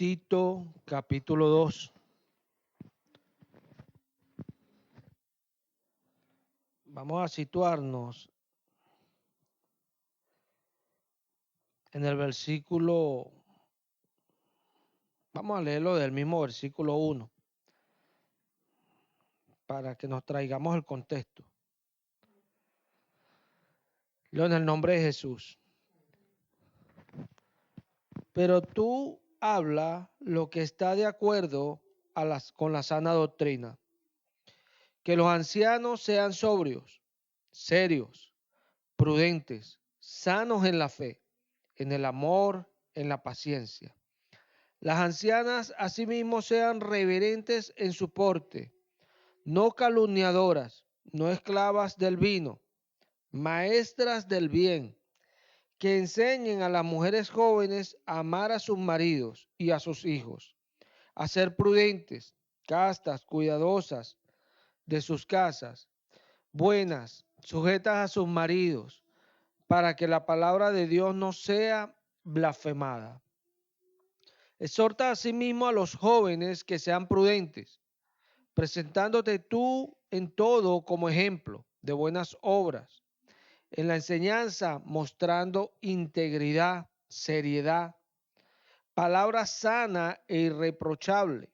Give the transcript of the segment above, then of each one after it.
Tito capítulo 2. Vamos a situarnos en el versículo, vamos a leerlo del mismo versículo 1 para que nos traigamos el contexto. Leo en el nombre de Jesús. Pero tú habla lo que está de acuerdo con la sana doctrina. Que los ancianos sean sobrios, serios, prudentes, sanos en la fe, en el amor, en la paciencia. Las ancianas asimismo sean reverentes en su porte, no calumniadoras, no esclavas del vino, maestras del bien, que enseñen a las mujeres jóvenes a amar a sus maridos y a sus hijos, a ser prudentes, castas, cuidadosas de sus casas, buenas, sujetas a sus maridos, para que la palabra de Dios no sea blasfemada. Exhorta asimismo a los jóvenes que sean prudentes, presentándote tú en todo como ejemplo de buenas obras, en la enseñanza mostrando integridad, seriedad, palabra sana e irreprochable,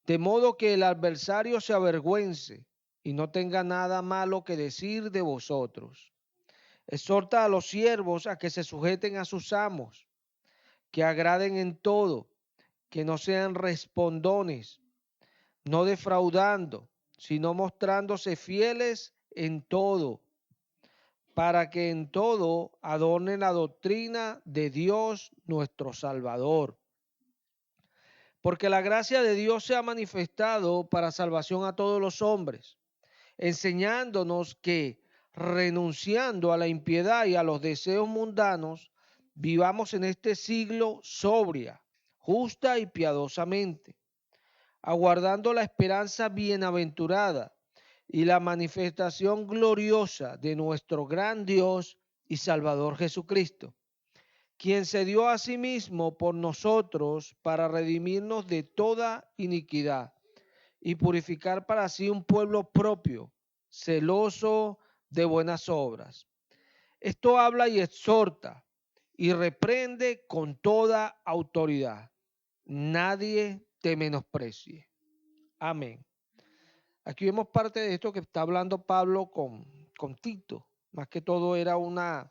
de modo que el adversario se avergüence y no tenga nada malo que decir de vosotros. Exhorta a los siervos a que se sujeten a sus amos, que agraden en todo, que no sean respondones, no defraudando, sino mostrándose fieles en todo, para que en todo adornen la doctrina de Dios nuestro Salvador. Porque la gracia de Dios se ha manifestado para salvación a todos los hombres, enseñándonos que, renunciando a la impiedad y a los deseos mundanos, vivamos en este siglo sobria, justa y piadosamente, aguardando la esperanza bienaventurada y la manifestación gloriosa de nuestro gran Dios y Salvador Jesucristo, quien se dio a sí mismo por nosotros para redimirnos de toda iniquidad y purificar para sí un pueblo propio, celoso de buenas obras. Esto habla y exhorta y reprende con toda autoridad. Nadie te menosprecie. Amén. Aquí vemos parte de esto que está hablando Pablo con Tito. Más que todo era unas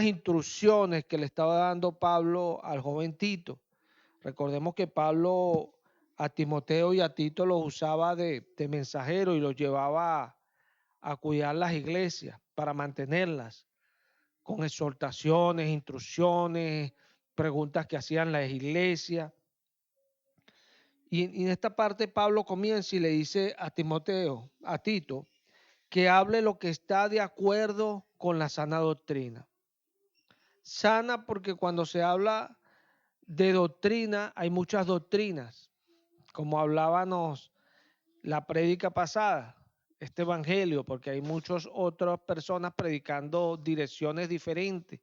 instrucciones que le estaba dando Pablo al joven Tito. Recordemos que Pablo a Timoteo y a Tito los usaba de mensajero y los llevaba a cuidar las iglesias para mantenerlas con exhortaciones, instrucciones, preguntas que hacían las iglesias. Y en esta parte Pablo comienza y le dice a Timoteo, a Tito, que hable lo que está de acuerdo con la sana doctrina. Sana porque cuando se habla de doctrina hay muchas doctrinas, como hablábamos la prédica pasada, este evangelio, porque hay muchas otras personas predicando direcciones diferentes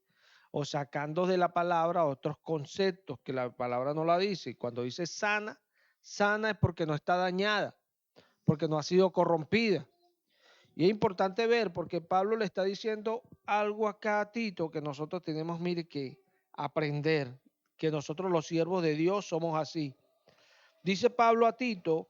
o sacando de la palabra otros conceptos que la palabra no la dice. Y cuando dice sana, sana es porque no está dañada, porque no ha sido corrompida. Y es importante ver porque Pablo le está diciendo algo acá a Tito que nosotros tenemos, mire, que aprender, que nosotros los siervos de Dios somos así. Dice Pablo a Tito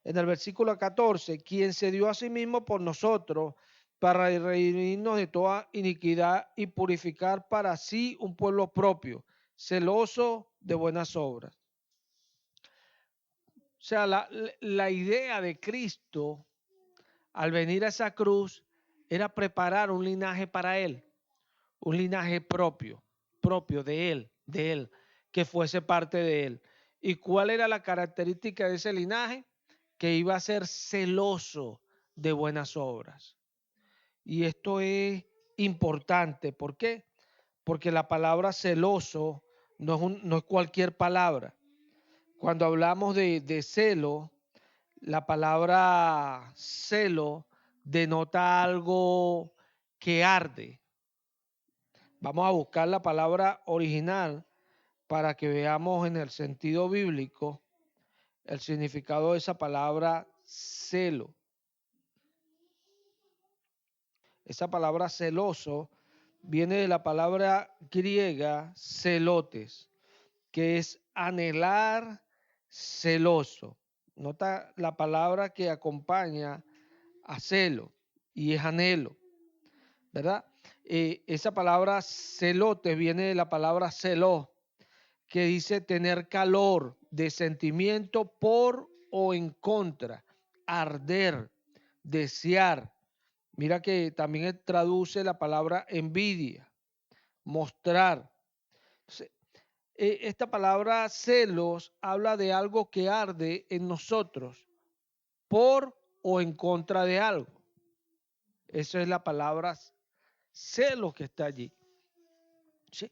en el versículo 14, quien se dio a sí mismo por nosotros para redimirnos de toda iniquidad y purificar para sí un pueblo propio, celoso de buenas obras. O sea, la idea de Cristo al venir a esa cruz era preparar un linaje para él, un linaje propio de él, que fuese parte de él. ¿Y cuál era la característica de ese linaje? Que iba a ser celoso de buenas obras. Y esto es importante. ¿Por qué? Porque la palabra celoso no es cualquier palabra. Cuando hablamos de celo, la palabra celo denota algo que arde, Vamos a buscar la palabra original para que veamos en el sentido bíblico el significado de esa palabra celo. Esa palabra celoso viene de la palabra griega celotes, que es anhelar, celoso. Nota la palabra que acompaña a celo y es anhelo, ¿verdad? Esa palabra celote viene de la palabra celó, que dice tener calor de sentimiento por o en contra, arder, desear. Mira que también traduce la palabra envidia, mostrar. Esta palabra celos habla de algo que arde en nosotros por o en contra de algo. Esa es la palabra celos que está allí. ¿Sí?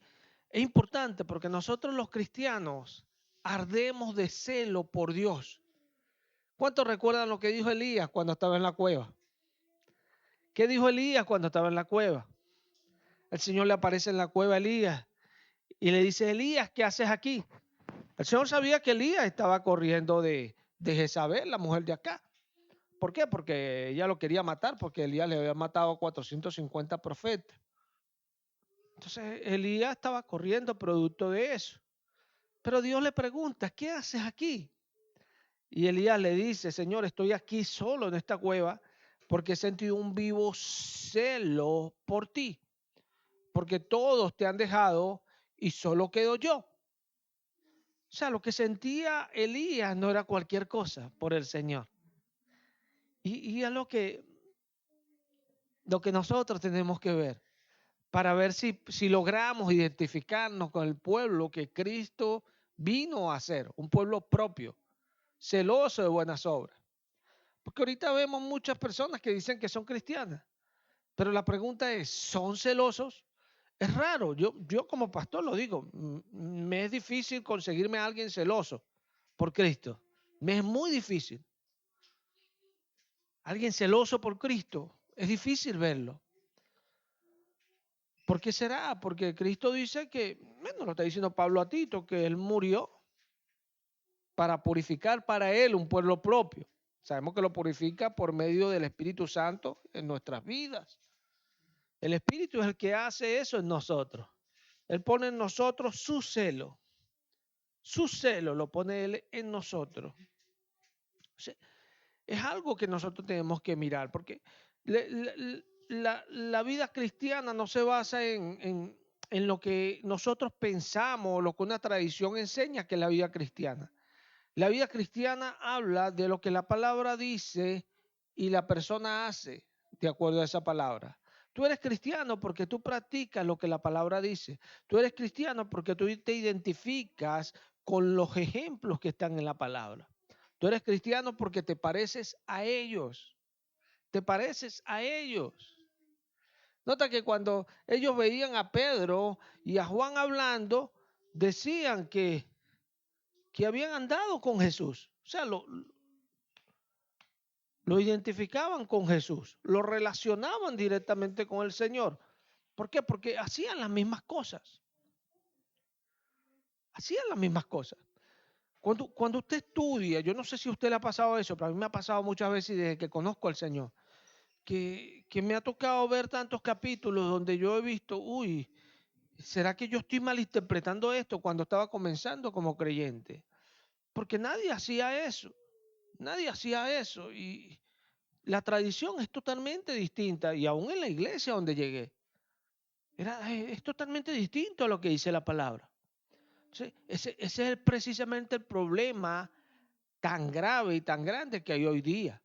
Es importante porque nosotros los cristianos ardemos de celo por Dios. ¿Cuántos recuerdan lo que dijo Elías cuando estaba en la cueva? ¿Qué dijo Elías cuando estaba en la cueva? El Señor le aparece en la cueva a Elías y le dice, Elías, ¿qué haces aquí? El Señor sabía que Elías estaba corriendo de Jezabel, la mujer de acá. ¿Por qué? Porque ella lo quería matar, porque Elías le había matado a 450 profetas. Entonces Elías estaba corriendo producto de eso. Pero Dios le pregunta, ¿qué haces aquí? Y Elías le dice, Señor, estoy aquí solo en esta cueva porque he sentido un vivo celo por ti, porque todos te han dejado y solo quedo yo. O sea, lo que sentía Elías no era cualquier cosa por el Señor. Y es lo que nosotros tenemos que ver para ver si logramos identificarnos con el pueblo que Cristo vino a ser, un pueblo propio, celoso de buenas obras. Porque ahorita vemos muchas personas que dicen que son cristianas, pero la pregunta es, ¿son celosos? Es raro, yo como pastor lo digo, me es difícil conseguirme a alguien celoso por Cristo. Me es muy difícil. Alguien celoso por Cristo, es difícil verlo. ¿Por qué será? Porque Cristo dice que, bueno, lo está diciendo Pablo a Tito, que Él murió para purificar para Él un pueblo propio. Sabemos que lo purifica por medio del Espíritu Santo en nuestras vidas. El Espíritu es el que hace eso en nosotros. Él pone en nosotros su celo. Su celo lo pone Él en nosotros. O sea, es algo que nosotros tenemos que mirar, porque la vida cristiana no se basa en lo que nosotros pensamos, lo que una tradición enseña que es la vida cristiana. La vida cristiana habla de lo que la palabra dice y la persona hace de acuerdo a esa palabra. Tú eres cristiano porque tú practicas lo que la palabra dice. Tú eres cristiano porque tú te identificas con los ejemplos que están en la palabra. Tú eres cristiano porque te pareces a ellos. Te pareces a ellos. Nota que cuando ellos veían a Pedro y a Juan hablando, decían que habían andado con Jesús. O sea, lo identificaban con Jesús, lo relacionaban directamente con el Señor. ¿Por qué? Porque hacían las mismas cosas. Hacían las mismas cosas. Cuando usted estudia, yo no sé si a usted le ha pasado eso, pero a mí me ha pasado muchas veces desde que conozco al Señor, que me ha tocado ver tantos capítulos donde yo he visto, uy, ¿será que yo estoy malinterpretando esto cuando estaba comenzando como creyente? Porque nadie hacía eso. Nadie hacía eso. Y la tradición es totalmente distinta. Y aún en la iglesia donde llegué, es totalmente distinto a lo que dice la palabra. ¿Sí? Ese es precisamente el problema tan grave y tan grande que hay hoy día.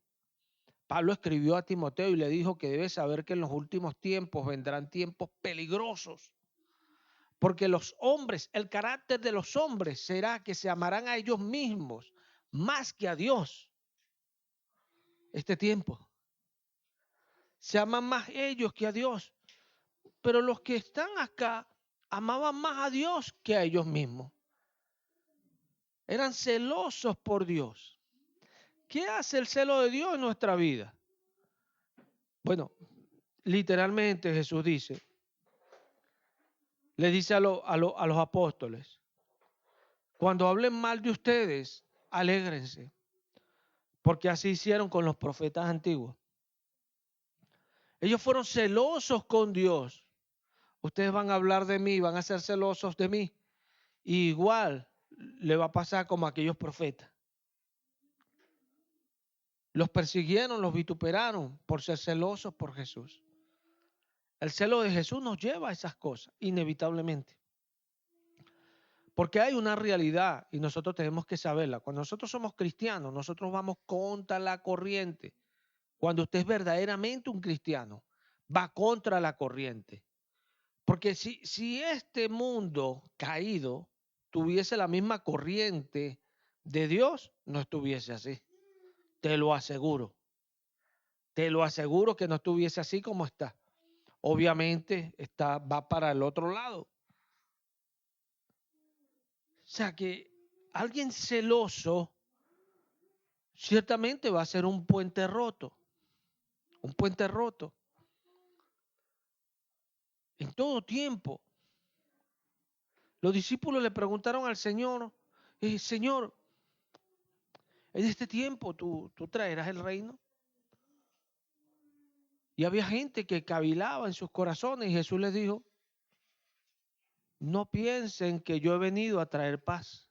Pablo escribió a Timoteo y le dijo que debe saber que en los últimos tiempos vendrán tiempos peligrosos. Porque los hombres, el carácter de los hombres será que se amarán a ellos mismos más que a Dios. Este tiempo. Se aman más ellos que a Dios. Pero los que están acá amaban más a Dios que a ellos mismos. Eran celosos por Dios. ¿Qué hace el celo de Dios en nuestra vida? Bueno, literalmente Jesús dice le dice a los apóstoles, cuando hablen mal de ustedes, alégrense, porque así hicieron con los profetas antiguos. Ellos fueron celosos con Dios. Ustedes van a hablar de mí, van a ser celosos de mí. Y igual le va a pasar como a aquellos profetas. Los persiguieron, los vituperaron por ser celosos por Jesús. El celo de Jesús nos lleva a esas cosas, inevitablemente. Porque hay una realidad y nosotros tenemos que saberla. Cuando nosotros somos cristianos, nosotros vamos contra la corriente. Cuando usted es verdaderamente un cristiano, va contra la corriente. Porque si este mundo caído tuviese la misma corriente de Dios, no estuviese así. Te lo aseguro. Te lo aseguro que no estuviese así como está. Obviamente va para el otro lado. O sea que alguien celoso ciertamente va a ser un puente roto. Un puente roto. En todo tiempo. Los discípulos le preguntaron al Señor, Señor, en este tiempo tú traerás el reino. Y había gente que cavilaba en sus corazones y Jesús les dijo, no piensen que yo he venido a traer paz.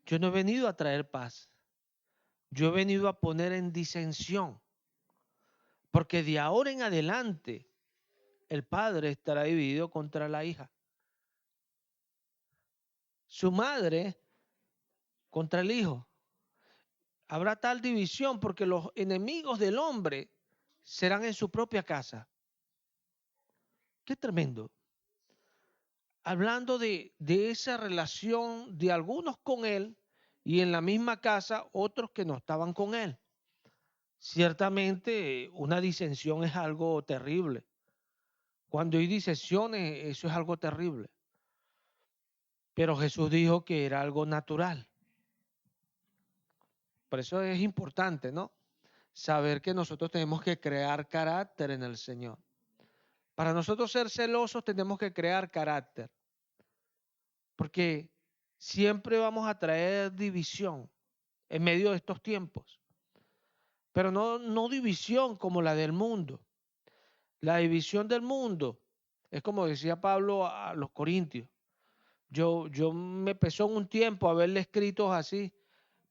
Yo no he venido a traer paz. Yo he venido a poner en disensión. Porque de ahora en adelante el padre estará dividido contra la hija. Su madre contra el hijo. Habrá tal división porque los enemigos del hombre serán en su propia casa. Qué tremendo. Hablando de esa relación de algunos con él y en la misma casa otros que no estaban con él. Ciertamente una disensión es algo terrible. Cuando hay disensiones, eso es algo terrible. Pero Jesús dijo que era algo natural. Por eso es importante, ¿no? Saber que nosotros tenemos que crear carácter en el Señor. Para nosotros ser celosos tenemos que crear carácter. Porque siempre vamos a traer división en medio de estos tiempos. Pero no división como la del mundo. La división del mundo es como decía Pablo a los Corintios. Yo me pesó en un tiempo haberle escrito así,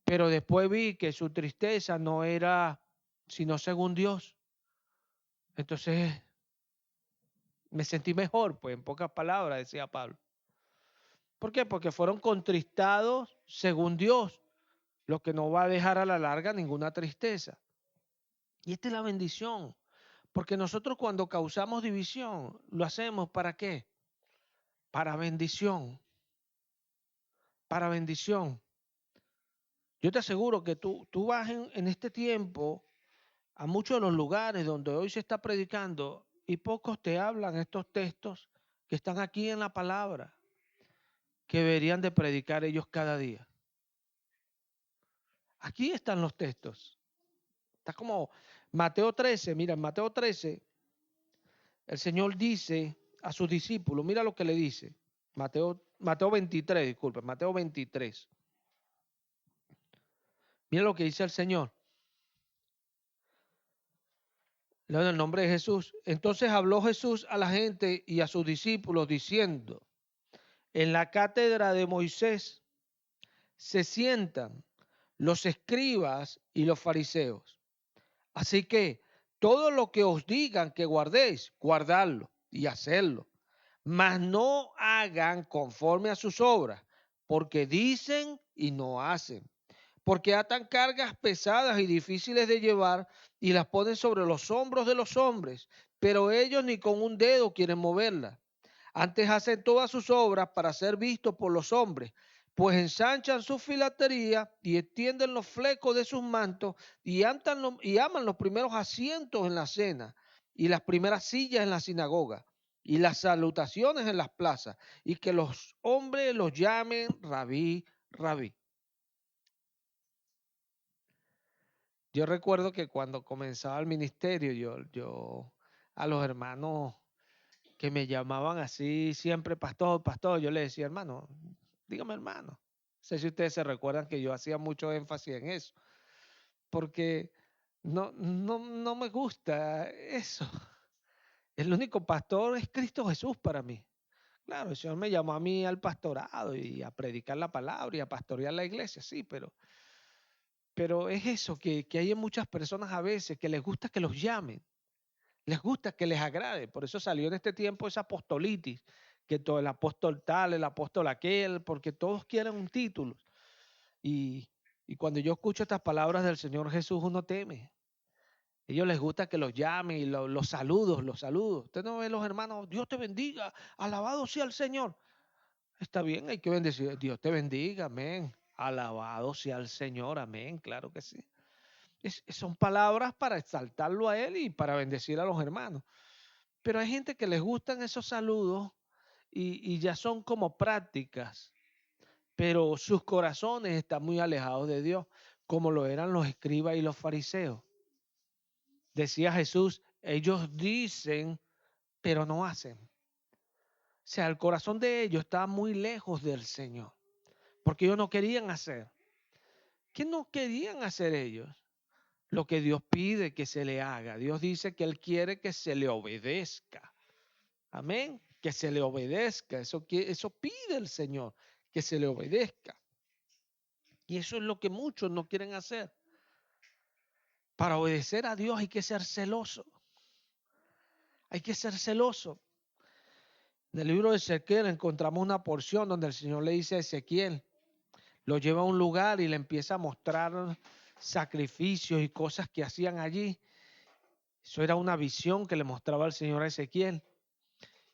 pero después vi que su tristeza no era sino según Dios. Entonces me sentí mejor, pues en pocas palabras decía Pablo. ¿Por qué? Porque fueron contristados según Dios, lo que no va a dejar a la larga ninguna tristeza. Y esta es la bendición, porque nosotros cuando causamos división, ¿lo hacemos para qué? Para bendición, para bendición. Yo te aseguro que tú vas en este tiempo a muchos de los lugares donde hoy se está predicando y pocos te hablan estos textos que están aquí en la palabra, que deberían de predicar ellos cada día. Aquí están los textos. Está como Mateo 13, mira, en Mateo 13 el Señor dice a sus discípulos, mira lo que le dice, Mateo 23, disculpe, Mateo 23. Mira lo que dice el Señor. Leo en el nombre de Jesús. Entonces habló Jesús a la gente y a sus discípulos diciendo, en la cátedra de Moisés se sientan los escribas y los fariseos. Así que todo lo que os digan que guardéis, guardadlo y hacedlo. Mas no hagan conforme a sus obras, porque dicen y no hacen. Porque atan cargas pesadas y difíciles de llevar y las ponen sobre los hombros de los hombres, pero ellos ni con un dedo quieren moverlas. Antes hacen todas sus obras para ser vistos por los hombres, pues ensanchan su filatería y extienden los flecos de sus mantos y aman los primeros asientos en la cena y las primeras sillas en la sinagoga y las salutaciones en las plazas y que los hombres los llamen rabí, rabí. Yo recuerdo que cuando comenzaba el ministerio, yo a los hermanos que me llamaban así siempre pastor, pastor. Yo le decía, hermano, dígame hermano. No sé si ustedes se recuerdan que yo hacía mucho énfasis en eso, porque no me gusta eso. El único pastor es Cristo Jesús para mí. Claro, el Señor me llamó a mí al pastorado y a predicar la palabra y a pastorear la iglesia, sí, pero es eso que hay en muchas personas a veces que les gusta que los llamen, les gusta que les agrade. Por eso salió en este tiempo esa apostolitis, que todo el apóstol tal, el apóstol aquel, porque todos quieren un título. Y, y cuando yo escucho estas palabras del Señor Jesús, uno teme. A ellos les gusta que los llamen y los saludos, los saludos. Usted no ve los hermanos, Dios te bendiga, alabado sea el Señor. Está bien, hay que bendecir. Dios te bendiga, amén. Alabado sea el Señor, amén. Claro que sí. Son palabras para exaltarlo a Él y para bendecir a los hermanos. Pero hay gente que les gustan esos saludos y ya son como prácticas, pero sus corazones están muy alejados de Dios, como lo eran los escribas y los fariseos. Decía Jesús, ellos dicen, pero no hacen. O sea, el corazón de ellos está muy lejos del Señor, porque ellos no querían hacer. ¿Qué no querían hacer ellos? Lo que Dios pide que se le haga. Dios dice que Él quiere que se le obedezca. Amén. Que se le obedezca. Eso pide el Señor, que se le obedezca. Y eso es lo que muchos no quieren hacer. Para obedecer a Dios hay que ser celoso. Hay que ser celoso. En el libro de Ezequiel encontramos una porción donde el Señor le dice a Ezequiel, lo lleva a un lugar y le empieza a mostrar sacrificios y cosas que hacían allí. Eso era una visión que le mostraba el Señor a Ezequiel.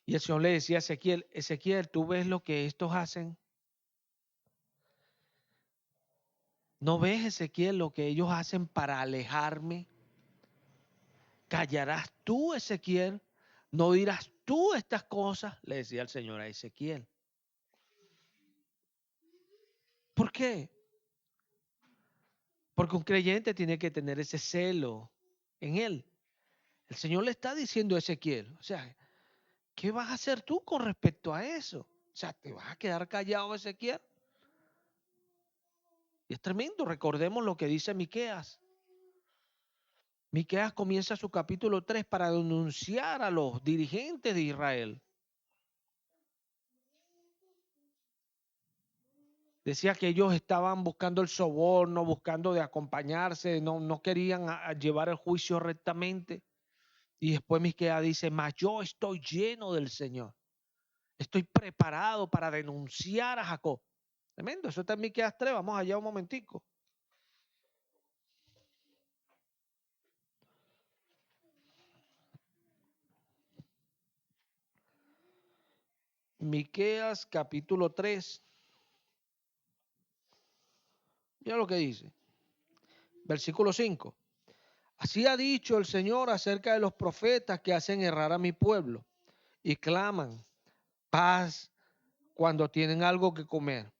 Y el Señor le decía a Ezequiel, Ezequiel, ¿tú ves lo que estos hacen? ¿No ves, Ezequiel, lo que ellos hacen para alejarme? ¿Callarás tú, Ezequiel? ¿No dirás tú estas cosas? Le decía el Señor a Ezequiel. ¿Por qué? Porque un creyente tiene que tener ese celo en él. El Señor le está diciendo a Ezequiel, o sea, ¿qué vas a hacer tú con respecto a eso? O sea, ¿te vas a quedar callado, Ezequiel? Y es tremendo, recordemos lo que dice Miqueas. Miqueas comienza su capítulo 3 para denunciar a los dirigentes de Israel. Decía que ellos estaban buscando el soborno, buscando de acompañarse, no querían llevar el juicio rectamente. Y después Miqueas dice, mas yo estoy lleno del Señor. Estoy preparado para denunciar a Jacob. Tremendo, eso está en Miqueas 3, vamos allá un momentico. Miqueas capítulo 3. Mira lo que dice. Versículo 5. Así ha dicho el Señor acerca de los profetas que hacen errar a mi pueblo y claman paz cuando tienen algo que comer.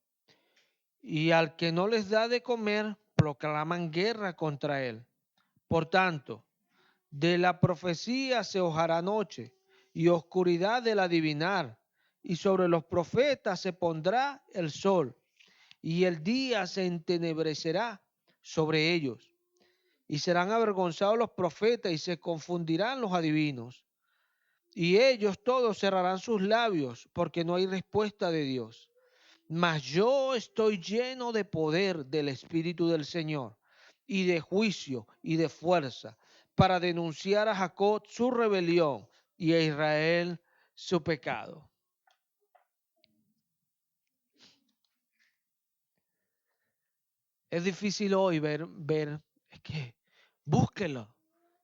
Y al que no les da de comer, proclaman guerra contra él. Por tanto, de la profecía se hojará noche y oscuridad del adivinar, y sobre los profetas se pondrá el sol, y el día se entenebrecerá sobre ellos. Y serán avergonzados los profetas y se confundirán los adivinos. Y ellos todos cerrarán sus labios porque no hay respuesta de Dios. Mas yo estoy lleno de poder del Espíritu del Señor y de juicio y de fuerza para denunciar a Jacob su rebelión y a Israel su pecado. Es difícil hoy ver, es que búsquelo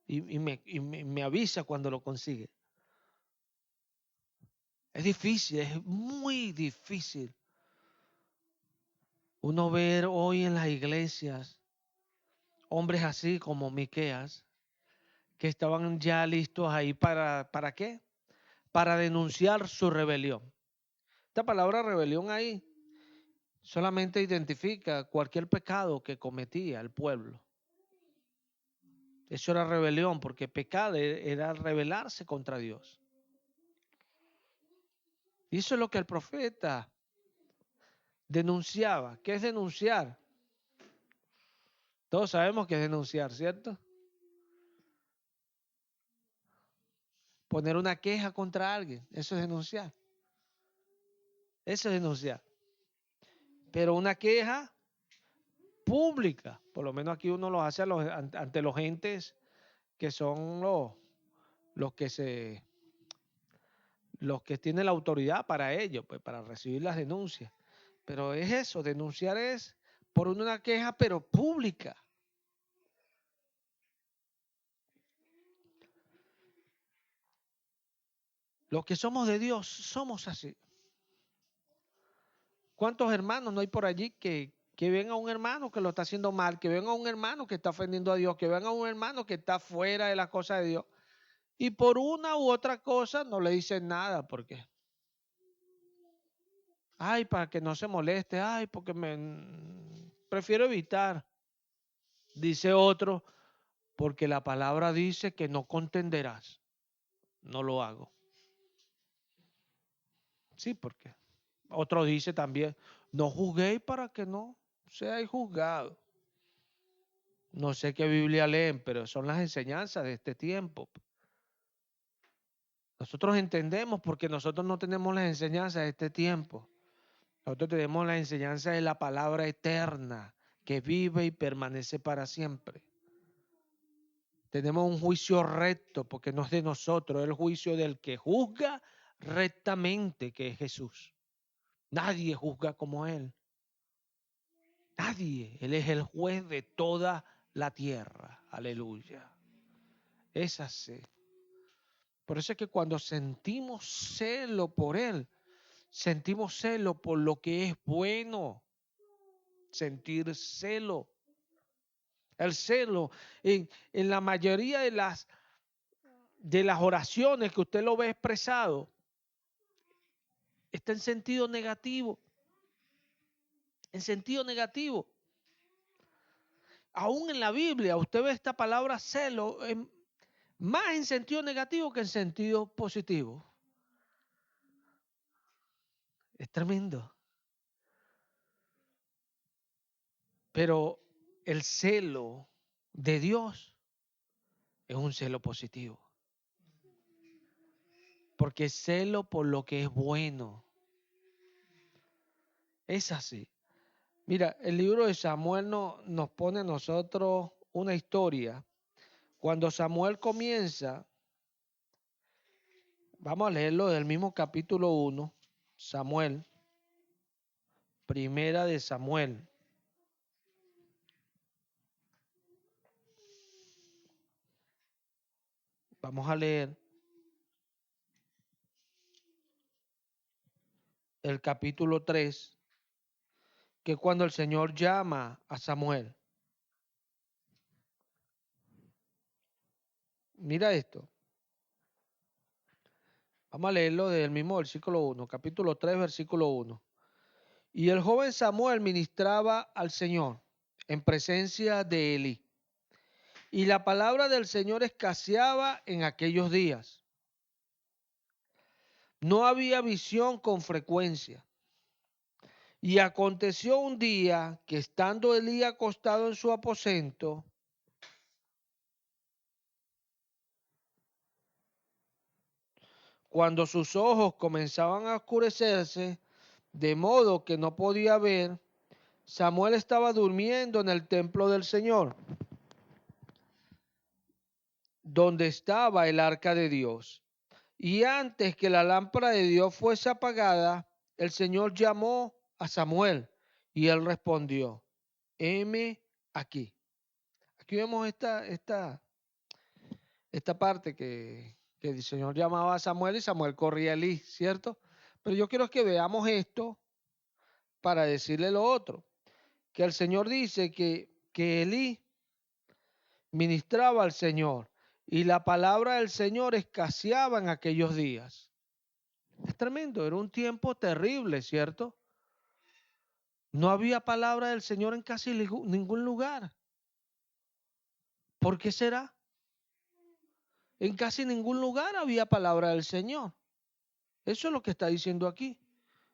y me avisa cuando lo consigue. Es difícil, es muy difícil uno ver hoy en las iglesias hombres así como Miqueas que estaban ya listos ahí ¿para qué? Para denunciar su rebelión. Esta palabra rebelión ahí solamente identifica cualquier pecado que cometía el pueblo. Eso era rebelión, porque pecar era rebelarse contra Dios. Y eso es lo que el profeta denunciaba. ¿Qué es denunciar? Todos sabemos que es denunciar, ¿cierto? Poner una queja contra alguien, eso es denunciar. Eso es denunciar. Pero una queja pública, por lo menos aquí uno lo hace ante los entes que son los los que tienen la autoridad para ello, pues para recibir las denuncias. Pero es eso, denunciar es por una queja, pero pública. Los que somos de Dios somos así. ¿Cuántos hermanos no hay por allí que ven a un hermano que lo está haciendo mal, que ven a un hermano que está ofendiendo a Dios, que ven a un hermano que está fuera de las cosas de Dios? Y por una u otra cosa no le dicen nada, porque, ay, para que no se moleste, ay, porque prefiero evitar. Dice otro, porque la palabra dice que no contenderás. No lo hago. Sí, porque otro dice también, no juzguéis para que no seáis juzgados. No sé qué Biblia leen, pero son las enseñanzas de este tiempo. Nosotros entendemos porque nosotros no tenemos las enseñanzas de este tiempo. Nosotros tenemos la enseñanza de la palabra eterna que vive y permanece para siempre. Tenemos un juicio recto porque no es de nosotros, es el juicio del que juzga rectamente, que es Jesús. Nadie juzga como Él. Nadie. Él es el juez de toda la tierra. Aleluya. Es así. Por eso es que cuando sentimos celo por Él, sentimos celo por lo que es bueno. Sentir celo. El celo en la mayoría de las oraciones que usted lo ve expresado está en sentido negativo. En sentido negativo. Aún en la Biblia usted ve esta palabra celo más en sentido negativo que en sentido positivo. Es tremendo. Pero el celo de Dios es un celo positivo. Porque celo por lo que es bueno. Es así. Mira, el libro de Samuel nos pone a nosotros una historia. Cuando Samuel comienza, vamos a leerlo del mismo capítulo 1, Samuel, primera de Samuel. Vamos a leer el capítulo 3, que cuando el Señor llama a Samuel. Mira esto. Vamos a leerlo del mismo versículo 1, capítulo 3, versículo 1. Y el joven Samuel ministraba al Señor en presencia de Elí. Y la palabra del Señor escaseaba en aquellos días. No había visión con frecuencia. Y aconteció un día que estando Elí acostado en su aposento, cuando sus ojos comenzaban a oscurecerse, de modo que no podía ver, Samuel estaba durmiendo en el templo del Señor, donde estaba el arca de Dios. Y antes que la lámpara de Dios fuese apagada, el Señor llamó a Samuel y él respondió, heme aquí. Aquí vemos esta parte que el Señor llamaba a Samuel y Samuel corría a Elí, ¿cierto? Pero yo quiero que veamos esto para decirle lo otro, que el Señor dice que Elí ministraba al Señor y la palabra del Señor escaseaba en aquellos días. Es tremendo, era un tiempo terrible, ¿cierto? No había palabra del Señor en casi ningún lugar. ¿Por qué será? En casi ningún lugar había palabra del Señor. Eso es lo que está diciendo aquí.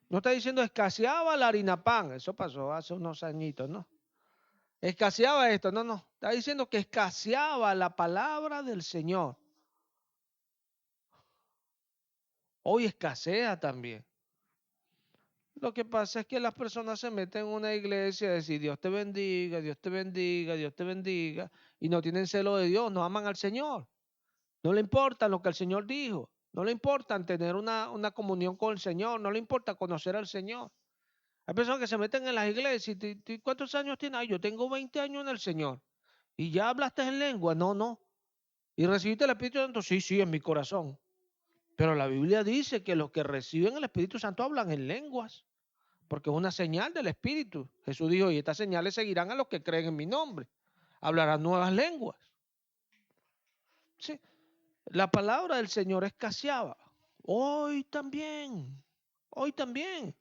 No está diciendo escaseaba la harina pan. Eso pasó hace unos añitos, ¿no? Escaseaba esto. No, no. Está diciendo que escaseaba la palabra del Señor. Hoy escasea también. Lo que pasa es que las personas se meten en una iglesia a decir Dios te bendiga, Dios te bendiga, Dios te bendiga, y no tienen celo de Dios, no aman al Señor. No le importa lo que el Señor dijo, no le importa tener una comunión con el Señor, no le importa conocer al Señor. Hay personas que se meten en las iglesias y ¿cuántos años tienes? Ay, yo tengo 20 años en el Señor. ¿Y ya hablaste en lengua? No, no. ¿Y recibiste el Espíritu Santo? Sí, sí, en mi corazón. Pero la Biblia dice que los que reciben el Espíritu Santo hablan en lenguas, porque es una señal del Espíritu. Jesús dijo, y estas señales seguirán a los que creen en mi nombre. Hablarán nuevas lenguas. Sí. La palabra del Señor escaseaba. Hoy también. Hoy también.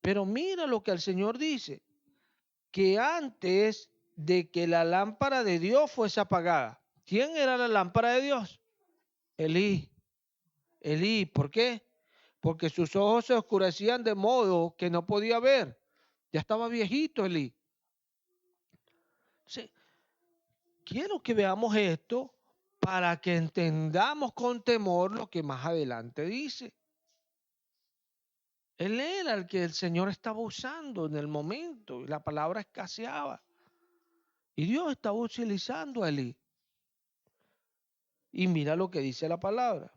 Pero mira lo que el Señor dice, que antes de que la lámpara de Dios fuese apagada. ¿Quién era la lámpara de Dios? Elí. Elí, ¿por qué? Porque sus ojos se oscurecían de modo que no podía ver. Ya estaba viejito Elí. Sí. Quiero que veamos esto para que entendamos con temor lo que más adelante dice. Él era el que el Señor estaba usando en el momento y la palabra escaseaba. Y Dios estaba utilizando a Elí. Y mira lo que dice la palabra.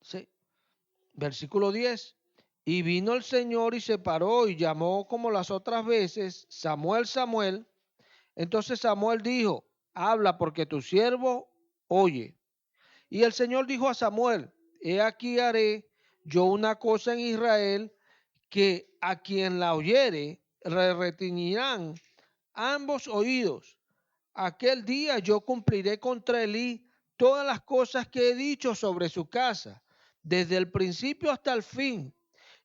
Sí. Versículo 10. Y vino el Señor y se paró y llamó como las otras veces, Samuel, Samuel. Entonces Samuel dijo, habla porque tu siervo oye. Y el Señor dijo a Samuel, he aquí haré yo una cosa en Israel que a quien la oyere le retiñirán ambos oídos. Aquel día yo cumpliré contra Elí todas las cosas que he dicho sobre su casa, desde el principio hasta el fin,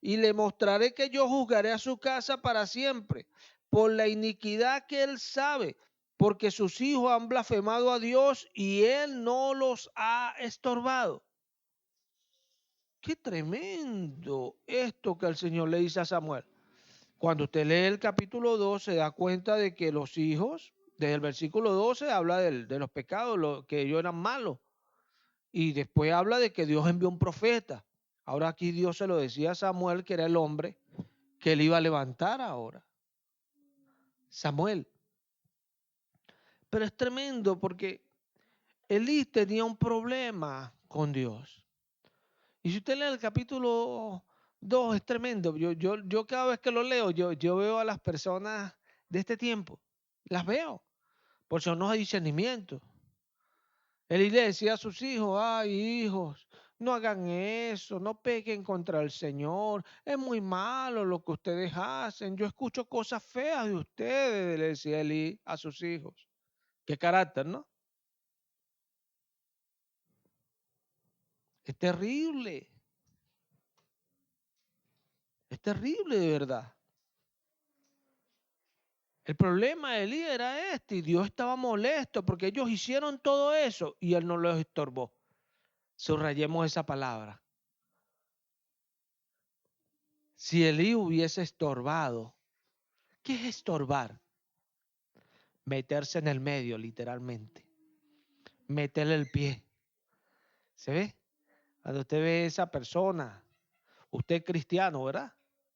y le mostraré que yo juzgaré a su casa para siempre, por la iniquidad que él sabe, porque sus hijos han blasfemado a Dios y él no los ha estorbado. Qué tremendo esto que el Señor le dice a Samuel. Cuando usted lee el capítulo 2 se da cuenta de que los hijos, desde el versículo 12 habla de los pecados, que ellos eran malos. Y después habla de que Dios envió un profeta. Ahora aquí Dios se lo decía a Samuel, que era el hombre que él iba a levantar ahora. Samuel. Pero es tremendo porque Elí tenía un problema con Dios. Y si usted lee el capítulo 2 es tremendo. Yo cada vez que lo leo, yo veo a las personas de este tiempo. Las veo. Por eso no hay discernimiento. Él le decía a sus hijos, ay hijos, no hagan eso, no pequen contra el Señor. Es muy malo lo que ustedes hacen. Yo escucho cosas feas de ustedes, le decía Elí a sus hijos. Qué carácter, ¿no? Es terrible. Es terrible de verdad. El problema de Elí era este y Dios estaba molesto porque ellos hicieron todo eso y él no los estorbó. Subrayemos esa palabra. Si Elí hubiese estorbado, ¿qué es estorbar? Meterse en el medio, literalmente. Meterle el pie. ¿Se ve? Cuando usted ve a esa persona, usted es cristiano, ¿verdad?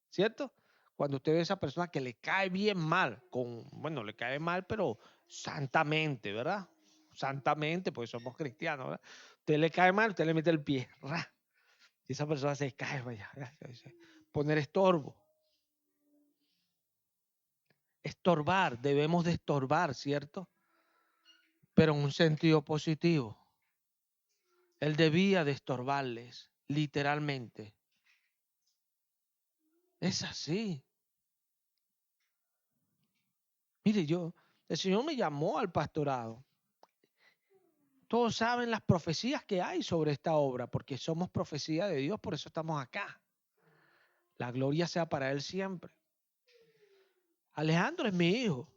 ¿Cierto? Cuando usted ve a esa persona que le cae bien mal, bueno, le cae mal, pero santamente, ¿verdad? Santamente, pues somos cristianos, ¿verdad? Usted le cae mal, usted le mete el pie, ¡ra! Y esa persona se cae, vaya, poner estorbo. Estorbar, debemos de estorbar, ¿cierto? Pero en un sentido positivo. Él debía de estorbarles, literalmente. Es así. Mire, el Señor me llamó al pastorado. Todos saben las profecías que hay sobre esta obra, porque somos profecía de Dios, por eso estamos acá. La gloria sea para Él siempre. Alejandro es mi hijo,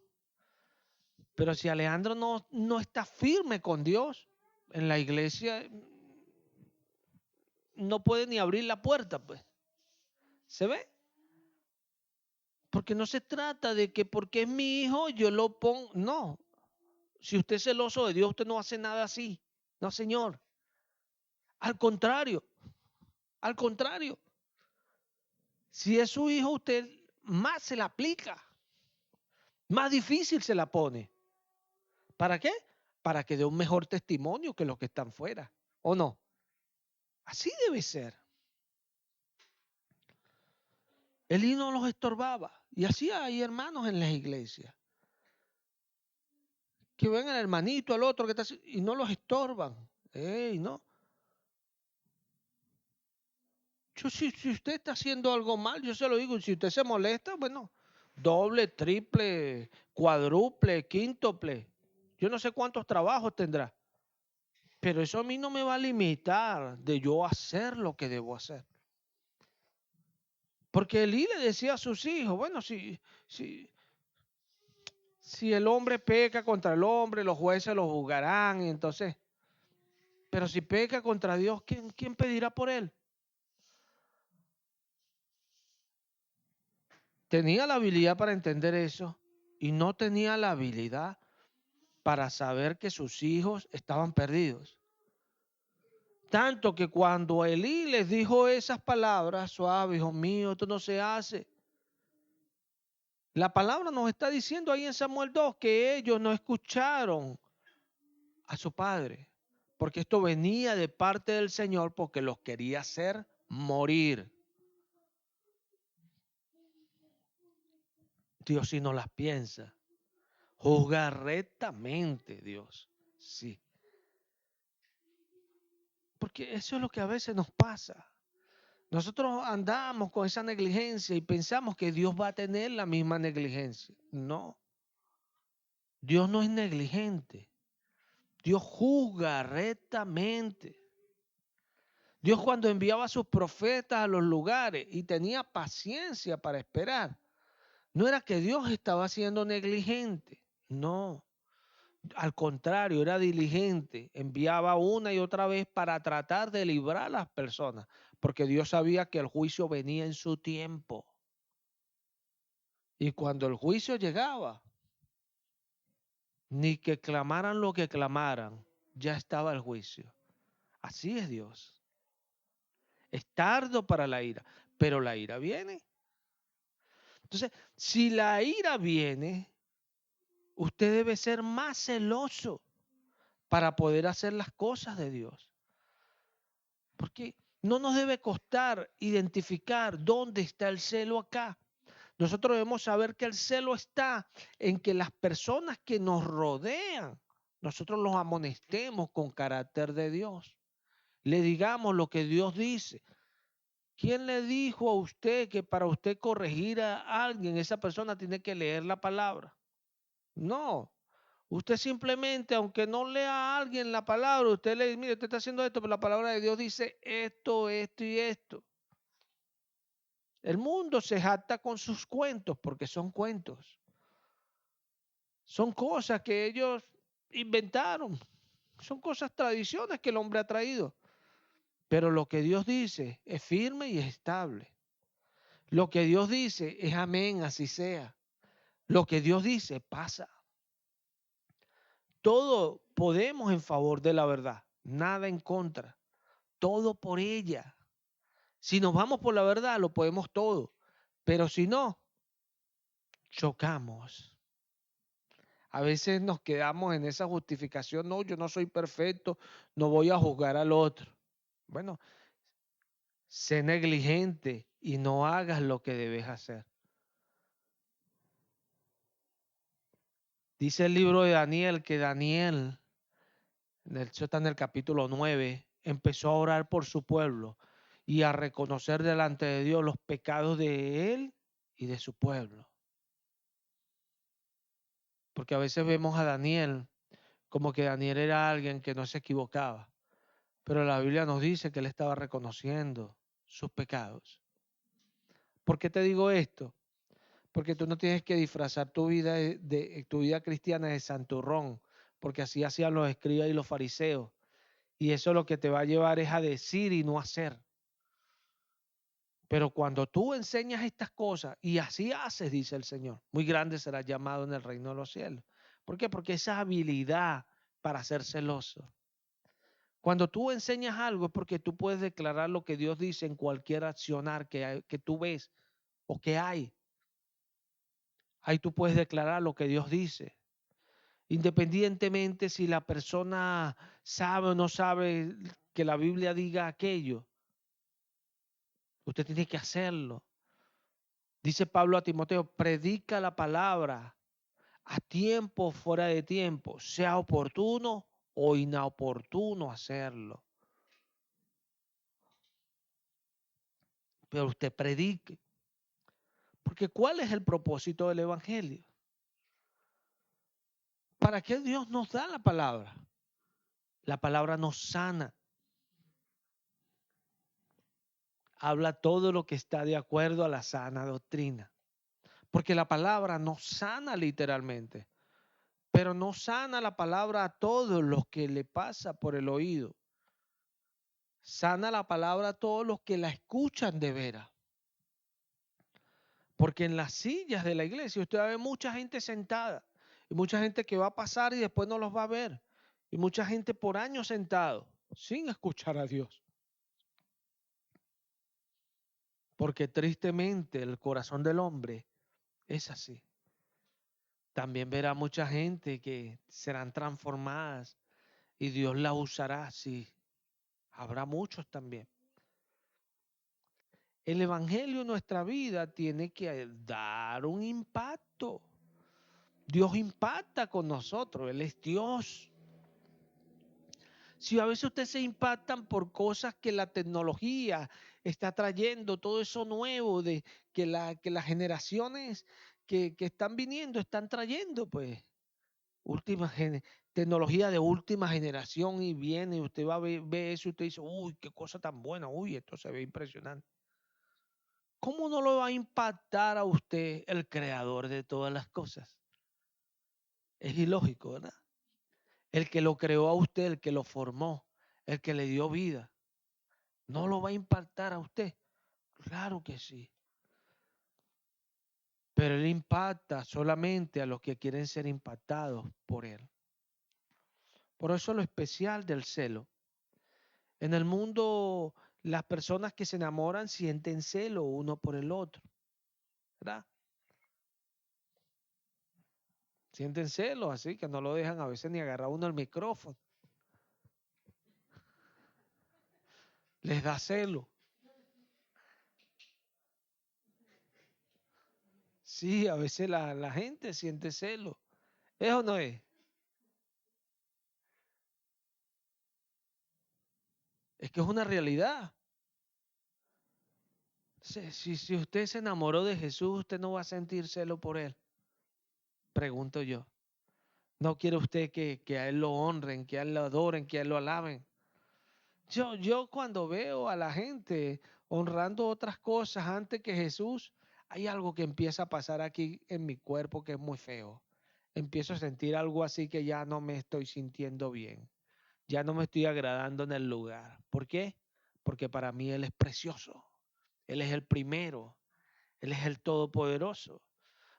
pero si Alejandro no está firme con Dios, en la iglesia no puede ni abrir la puerta, pues. ¿Se ve? Porque no se trata de que porque es mi hijo yo lo pongo. No. Si usted es celoso de Dios, usted no hace nada así. No, señor. Al contrario. Al contrario. Si es su hijo, usted más se la aplica. Más difícil se la pone. ¿Para qué? Para que dé un mejor testimonio que los que están fuera. ¿O no? Así debe ser. Él no los estorbaba. Y así hay hermanos en las iglesias que ven al hermanito, al otro que está y no los estorban. ¡Ey, no! Si usted está haciendo algo mal, yo se lo digo. Si usted se molesta, bueno, doble, triple, cuádruple, quíntuple. Yo no sé cuántos trabajos tendrá. Pero eso a mí no me va a limitar de yo hacer lo que debo hacer. Porque Elí le decía a sus hijos, bueno, si el hombre peca contra el hombre, los jueces lo juzgarán, y entonces, pero si peca contra Dios, ¿quién pedirá por él? Tenía la habilidad para entender eso y no tenía la habilidad para saber que sus hijos estaban perdidos. Tanto que cuando Elí les dijo esas palabras, suave, hijo mío, esto no se hace. La palabra nos está diciendo ahí en Samuel 2 que ellos no escucharon a su padre, porque esto venía de parte del Señor porque los quería hacer morir. Dios sí no las piensa. Juzga rectamente, Dios. Sí. Porque eso es lo que a veces nos pasa. Nosotros andamos con esa negligencia y pensamos que Dios va a tener la misma negligencia. No. Dios no es negligente. Dios juzga rectamente. Dios cuando enviaba a sus profetas a los lugares y tenía paciencia para esperar, no era que Dios estaba siendo negligente. No. Al contrario, era diligente, enviaba una y otra vez para tratar de librar a las personas, porque Dios sabía que el juicio venía en su tiempo. Y cuando el juicio llegaba, ni que clamaran lo que clamaran, ya estaba el juicio. Así es Dios. Es tardo para la ira, pero la ira viene. Entonces, si la ira viene, usted debe ser más celoso para poder hacer las cosas de Dios. Porque no nos debe costar identificar dónde está el celo acá. Nosotros debemos saber que el celo está en que las personas que nos rodean, nosotros los amonestemos con carácter de Dios. Le digamos lo que Dios dice. ¿Quién le dijo a usted que para usted corregir a alguien, esa persona tiene que leer la palabra? No. Usted simplemente, aunque no lea a alguien la palabra, usted le dice, mire, usted está haciendo esto, pero la palabra de Dios dice esto, esto y esto. El mundo se jacta con sus cuentos porque son cuentos. Son cosas que ellos inventaron. Son cosas, tradiciones que el hombre ha traído. Pero lo que Dios dice es firme y es estable. Lo que Dios dice es amén, así sea. Lo que Dios dice pasa. Todo podemos en favor de la verdad, nada en contra. Todo por ella. Si nos vamos por la verdad, lo podemos todo. Pero si no, chocamos. A veces nos quedamos en esa justificación, no, yo no soy perfecto, no voy a juzgar al otro. Bueno, sé negligente y no hagas lo que debes hacer. Dice el libro de Daniel que Daniel, eso está en el capítulo 9, empezó a orar por su pueblo y a reconocer delante de Dios los pecados de él y de su pueblo. Porque a veces vemos a Daniel como que Daniel era alguien que no se equivocaba. Pero la Biblia nos dice que él estaba reconociendo sus pecados. ¿Por qué te digo esto? Porque tú no tienes que disfrazar tu vida tu vida cristiana de santurrón, porque así hacían los escribas y los fariseos. Y eso lo que te va a llevar es a decir y no hacer. Pero cuando tú enseñas estas cosas y así haces, dice el Señor, muy grande será llamado en el reino de los cielos. ¿Por qué? Porque esa habilidad para ser celoso. Cuando tú enseñas algo es porque tú puedes declarar lo que Dios dice en cualquier accionar que tú ves o que hay. Ahí tú puedes declarar lo que Dios dice. Independientemente si la persona sabe o no sabe que la Biblia diga aquello, usted tiene que hacerlo. Dice Pablo a Timoteo, predica la palabra a tiempo, fuera de tiempo, sea oportuno o inoportuno hacerlo. Pero usted predique. Porque ¿cuál es el propósito del Evangelio? ¿Para qué Dios nos da la palabra? La palabra nos sana. Habla todo lo que está de acuerdo a la sana doctrina. Porque la palabra nos sana literalmente. Pero no sana la palabra a todos los que le pasa por el oído. Sana la palabra a todos los que la escuchan de veras. Porque en las sillas de la iglesia usted va a ver mucha gente sentada. Y mucha gente que va a pasar y después no los va a ver. Y mucha gente por años sentado sin escuchar a Dios. Porque tristemente el corazón del hombre es así. También verá mucha gente que serán transformadas y Dios la usará así. Habrá muchos también. El evangelio en nuestra vida tiene que dar un impacto. Dios impacta con nosotros, Él es Dios. Si a veces ustedes se impactan por cosas que la tecnología está trayendo, todo eso nuevo de que las generaciones que están viniendo están trayendo, pues, última tecnología de última generación y viene, y usted va a ver eso y usted dice, uy, qué cosa tan buena, uy, esto se ve impresionante. ¿Cómo no lo va a impactar a usted el creador de todas las cosas? Es ilógico, ¿verdad? El que lo creó a usted, el que lo formó, el que le dio vida, ¿no lo va a impactar a usted? Claro que sí. Pero Él impacta solamente a los que quieren ser impactados por Él. Por eso lo especial del celo. En el mundo, las personas que se enamoran sienten celo uno por el otro, ¿verdad? Sienten celo, así que no lo dejan a veces ni agarrar uno el micrófono. Les da celo. Sí, a veces la gente siente celo. ¿Es o no es? Es que es una realidad. Si usted se enamoró de Jesús, usted no va a sentir celo por Él. Pregunto yo. ¿No quiere usted que a Él lo honren, que a Él lo adoren, que a Él lo alaben? Yo cuando veo a la gente honrando otras cosas antes que Jesús, hay algo que empieza a pasar aquí en mi cuerpo que es muy feo. Empiezo a sentir algo así que ya no me estoy sintiendo bien. Ya no me estoy agradando en el lugar. ¿Por qué? Porque para mí Él es precioso. Él es el primero. Él es el todopoderoso.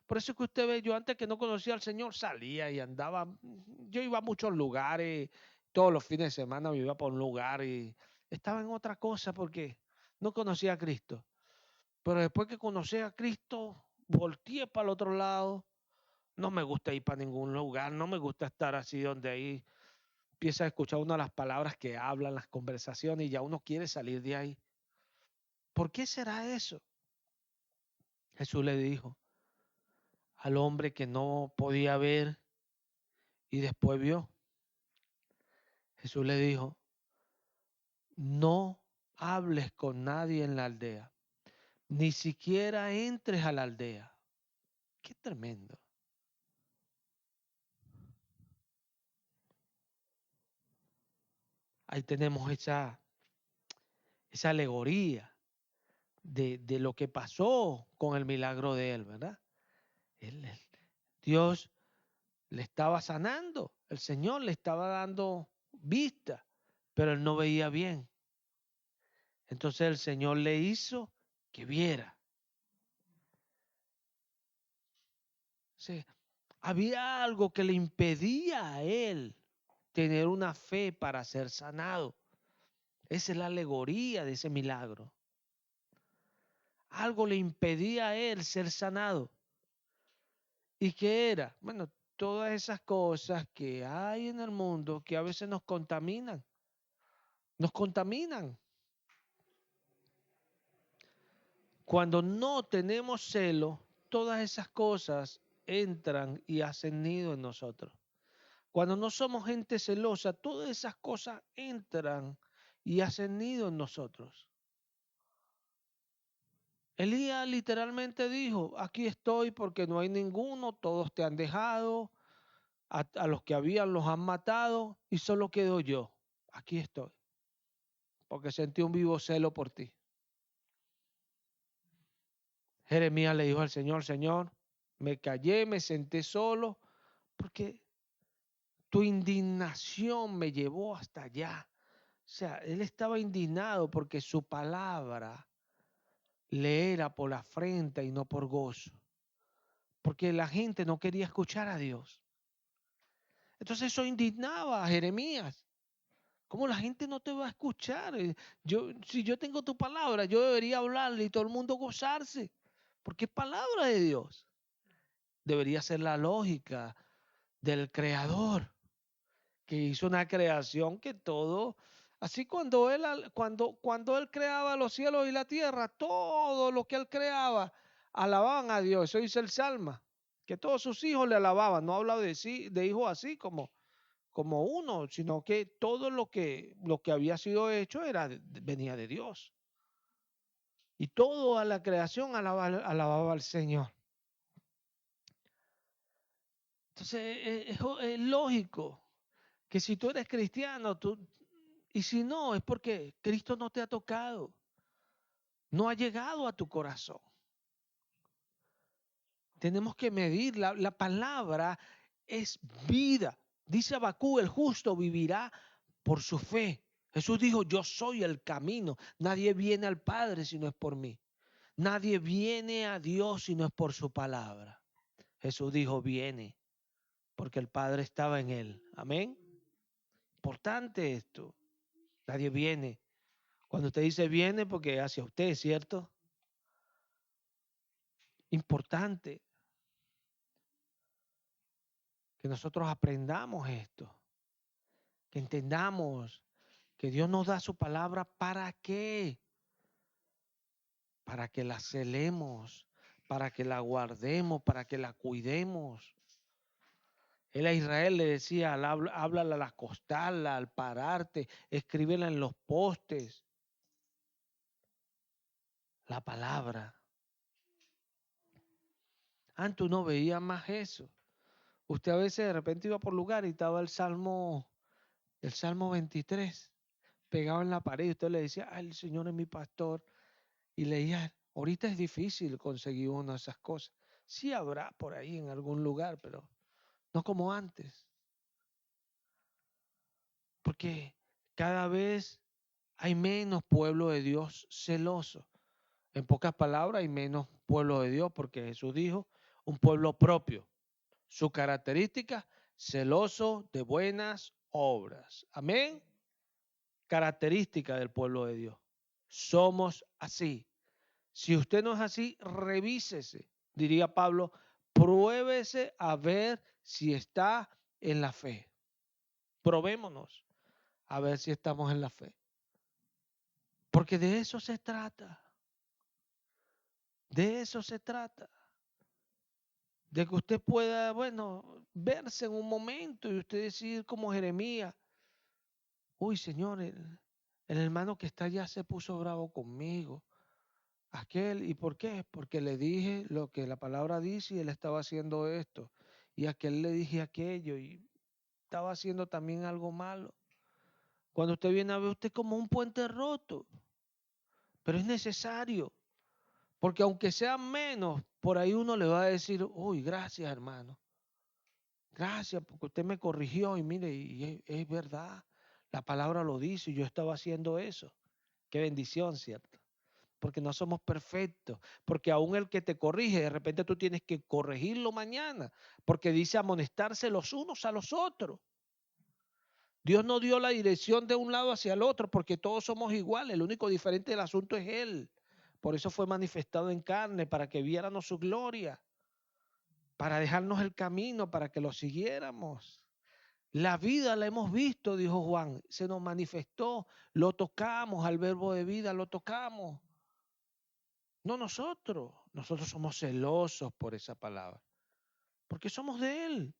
Por eso es que usted ve, yo antes que no conocía al Señor salía y andaba, yo iba a muchos lugares, todos los fines de semana me iba por un lugar y estaba en otra cosa porque no conocía a Cristo. Pero después que conocí a Cristo, volteé para el otro lado. No me gusta ir para ningún lugar, no me gusta estar así donde ahí empieza a escuchar una de las palabras que hablan, las conversaciones y ya uno quiere salir de ahí. ¿Por qué será eso? Jesús le dijo al hombre que no podía ver y después vio. Jesús le dijo, no hables con nadie en la aldea, ni siquiera entres a la aldea. Qué tremendo. Ahí tenemos esa alegoría de lo que pasó con el milagro de él, ¿verdad? Dios le estaba sanando, el Señor le estaba dando vista, pero él no veía bien. Entonces el Señor le hizo que viera. Sí, había algo que le impedía a él tener una fe para ser sanado. Esa es la alegoría de ese milagro. Algo le impedía a él ser sanado. ¿Y qué era? Bueno, todas esas cosas que hay en el mundo que a veces nos contaminan. Nos contaminan. Cuando no tenemos celo, todas esas cosas entran y hacen nido en nosotros. Cuando no somos gente celosa, todas esas cosas entran y hacen nido en nosotros. Elías literalmente dijo, aquí estoy porque no hay ninguno, todos te han dejado, a los que habían los han matado y solo quedo yo. Aquí estoy, porque sentí un vivo celo por ti. Jeremías le dijo al Señor, Señor, me callé, me senté solo, porque tu indignación me llevó hasta allá. O sea, él estaba indignado porque su palabra le era por la afrenta y no por gozo. Porque la gente no quería escuchar a Dios. Entonces eso indignaba a Jeremías. ¿Cómo la gente no te va a escuchar? Si yo tengo tu palabra, yo debería hablarle y todo el mundo gozarse. Porque es palabra de Dios. Debería ser la lógica del Creador, que hizo una creación que todo, así cuando él creaba los cielos y la tierra, todo lo que él creaba, alababan a Dios. Eso dice el Salmo, que todos sus hijos le alababan. No habla de sí, de hijos así como uno, sino que todo lo que había sido hecho venía de Dios. Y todo a la creación alababa al Señor. Entonces es lógico que si tú eres cristiano, y si no, es porque Cristo no te ha tocado, no ha llegado a tu corazón. Tenemos que medir, la palabra es vida. Dice Abacú, el justo vivirá por su fe. Jesús dijo, yo soy el camino. Nadie viene al Padre si no es por mí. Nadie viene a Dios si no es por su palabra. Jesús dijo, viene, porque el Padre estaba en él. Amén. Importante esto. Nadie viene. Cuando usted dice viene, porque hacia usted, ¿cierto? Importante que nosotros aprendamos esto, que entendamos que Dios nos da su palabra ¿para qué? Para que la celemos, para que la guardemos, para que la cuidemos. Él a Israel le decía, háblala al acostarla, al pararte, escríbela en los postes. La palabra. Antes no veía más eso. Usted a veces de repente iba por lugar y estaba el Salmo 23, pegado en la pared, y usted le decía, el Señor es mi pastor, y leía, ahorita es difícil conseguir una de esas cosas. Sí habrá por ahí en algún lugar, pero no como antes. Porque cada vez hay menos pueblo de Dios celoso. En pocas palabras, hay menos pueblo de Dios, porque Jesús dijo, un pueblo propio. Su característica, celoso de buenas obras. Amén. Característica del pueblo de Dios. Somos así. Si usted no es así, revísese. Diría Pablo, pruébese a ver si está en la fe. Probémonos a ver si estamos en la fe. Porque de eso se trata. De eso se trata. De que usted pueda, bueno, verse en un momento y usted decir como Jeremías, uy, Señor, el hermano que está allá se puso bravo conmigo. Aquel, ¿y por qué? Porque le dije lo que la palabra dice y él estaba haciendo esto. Y a aquel le dije aquello y estaba haciendo también algo malo. Cuando usted viene a ver usted como un puente roto, pero es necesario, porque aunque sea menos, por ahí uno le va a decir, uy, gracias hermano, gracias porque usted me corrigió y mire, y es verdad, La palabra lo dice y yo estaba haciendo eso. Qué bendición, ¿cierto? Porque no somos perfectos, porque aún el que te corrige, de repente tú tienes que corregirlo mañana, porque dice amonestarse los unos a los otros. Dios no dio la dirección de un lado hacia el otro, porque todos somos iguales, el único diferente del asunto es Él. Por eso fue manifestado en carne, para que viéramos su gloria, para dejarnos el camino, para que lo siguiéramos. La vida la hemos visto, dijo Juan, se nos manifestó, lo tocamos, al verbo de vida lo tocamos. No nosotros, nosotros somos celosos por esa palabra, porque somos de Él,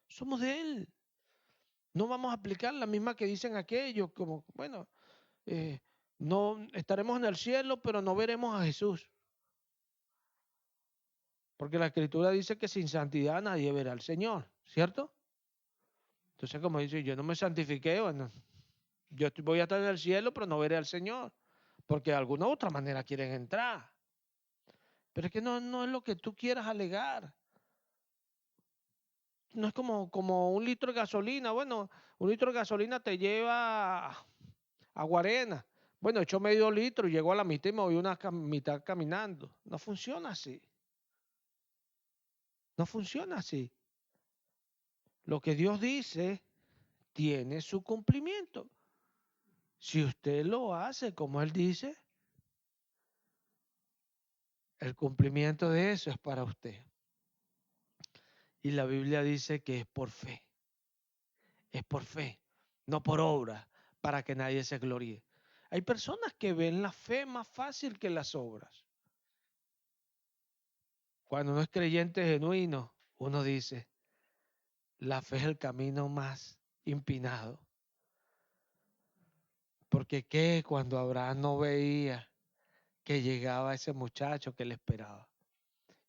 somos de Él. No vamos a aplicar la misma que dicen aquellos, como, bueno, no estaremos en el cielo, pero no veremos a Jesús. Porque la Escritura dice que sin santidad nadie verá al Señor, ¿cierto? Entonces, como dice, yo no me santifiqué, bueno, voy a estar en el cielo, pero no veré al Señor, porque de alguna u otra manera quieren entrar. Pero es que no es lo que tú quieras alegar. No es como un litro de gasolina. Bueno, un litro de gasolina te lleva a Guarena. Bueno, echó medio litro y llegó a la mitad y me voy una mitad caminando. No funciona así. No funciona así. Lo que Dios dice tiene su cumplimiento. Si usted lo hace como Él dice, el cumplimiento de eso es para usted. Y la Biblia dice que es por fe, no por obra, para que nadie se gloríe. Hay personas que ven la fe más fácil que las obras. Cuando uno es creyente genuino, uno dice, la fe es el camino más empinado. Porque qué cuando Abraham no veía que llegaba ese muchacho que le esperaba.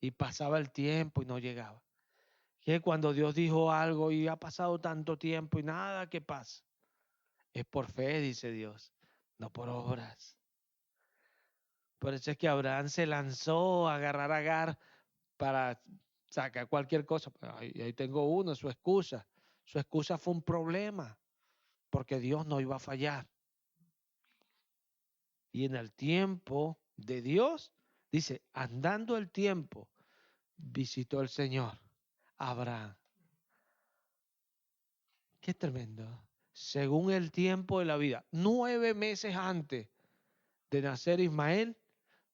Y pasaba el tiempo y no llegaba. Que cuando Dios dijo algo y ha pasado tanto tiempo y nada que pasa. Es por fe, dice Dios, no por obras. Por eso es que Abraham se lanzó a agarrar a Agar para sacar cualquier cosa. Ahí tengo uno, su excusa. Su excusa fue un problema, porque Dios no iba a fallar. Y en el tiempo de Dios, dice, andando el tiempo, visitó el Señor a Abraham. Qué tremendo. Según el tiempo de la vida, 9 meses antes de nacer Ismael,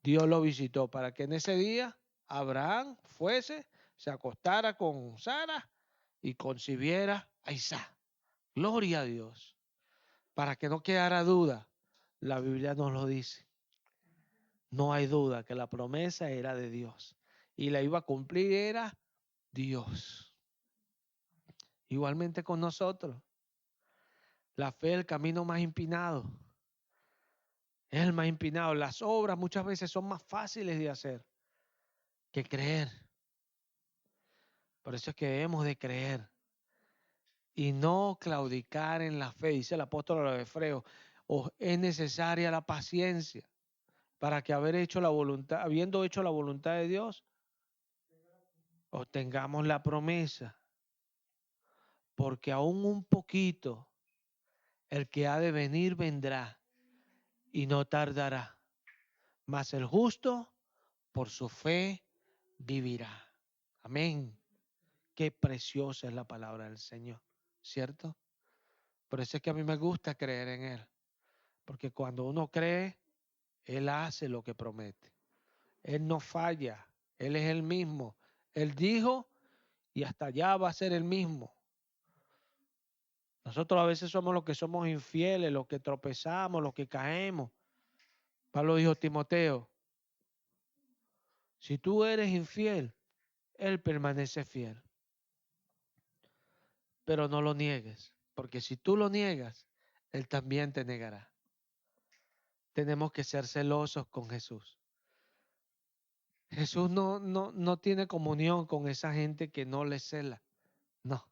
Dios lo visitó para que en ese día Abraham fuese, se acostara con Sara y concibiera a Isaac. Gloria a Dios. Para que no quedara duda, la Biblia nos lo dice. No hay duda que la promesa era de Dios y la iba a cumplir era Dios. Igualmente con nosotros. La fe es el camino más empinado. Es el más empinado. Las obras muchas veces son más fáciles de hacer que creer. Por eso es que debemos de creer y no claudicar en la fe. Dice el apóstol a los Hebreos, es necesaria la paciencia para que habiendo hecho la voluntad de Dios, obtengamos la promesa. Porque aún un poquito, el que ha de venir vendrá y no tardará. Mas el justo por su fe vivirá. Amén. Qué preciosa es la palabra del Señor, ¿cierto? Por eso es que a mí me gusta creer en Él. Porque cuando uno cree, Él hace lo que promete. Él no falla. Él es el mismo. Él dijo y hasta allá va a ser el mismo. Nosotros a veces somos los que somos infieles, los que tropezamos, los que caemos. Pablo dijo, Timoteo, si tú eres infiel, Él permanece fiel. Pero no lo niegues, porque si tú lo niegas, Él también te negará. Tenemos que ser celosos con Jesús. Jesús no tiene comunión con esa gente que no le cela. No.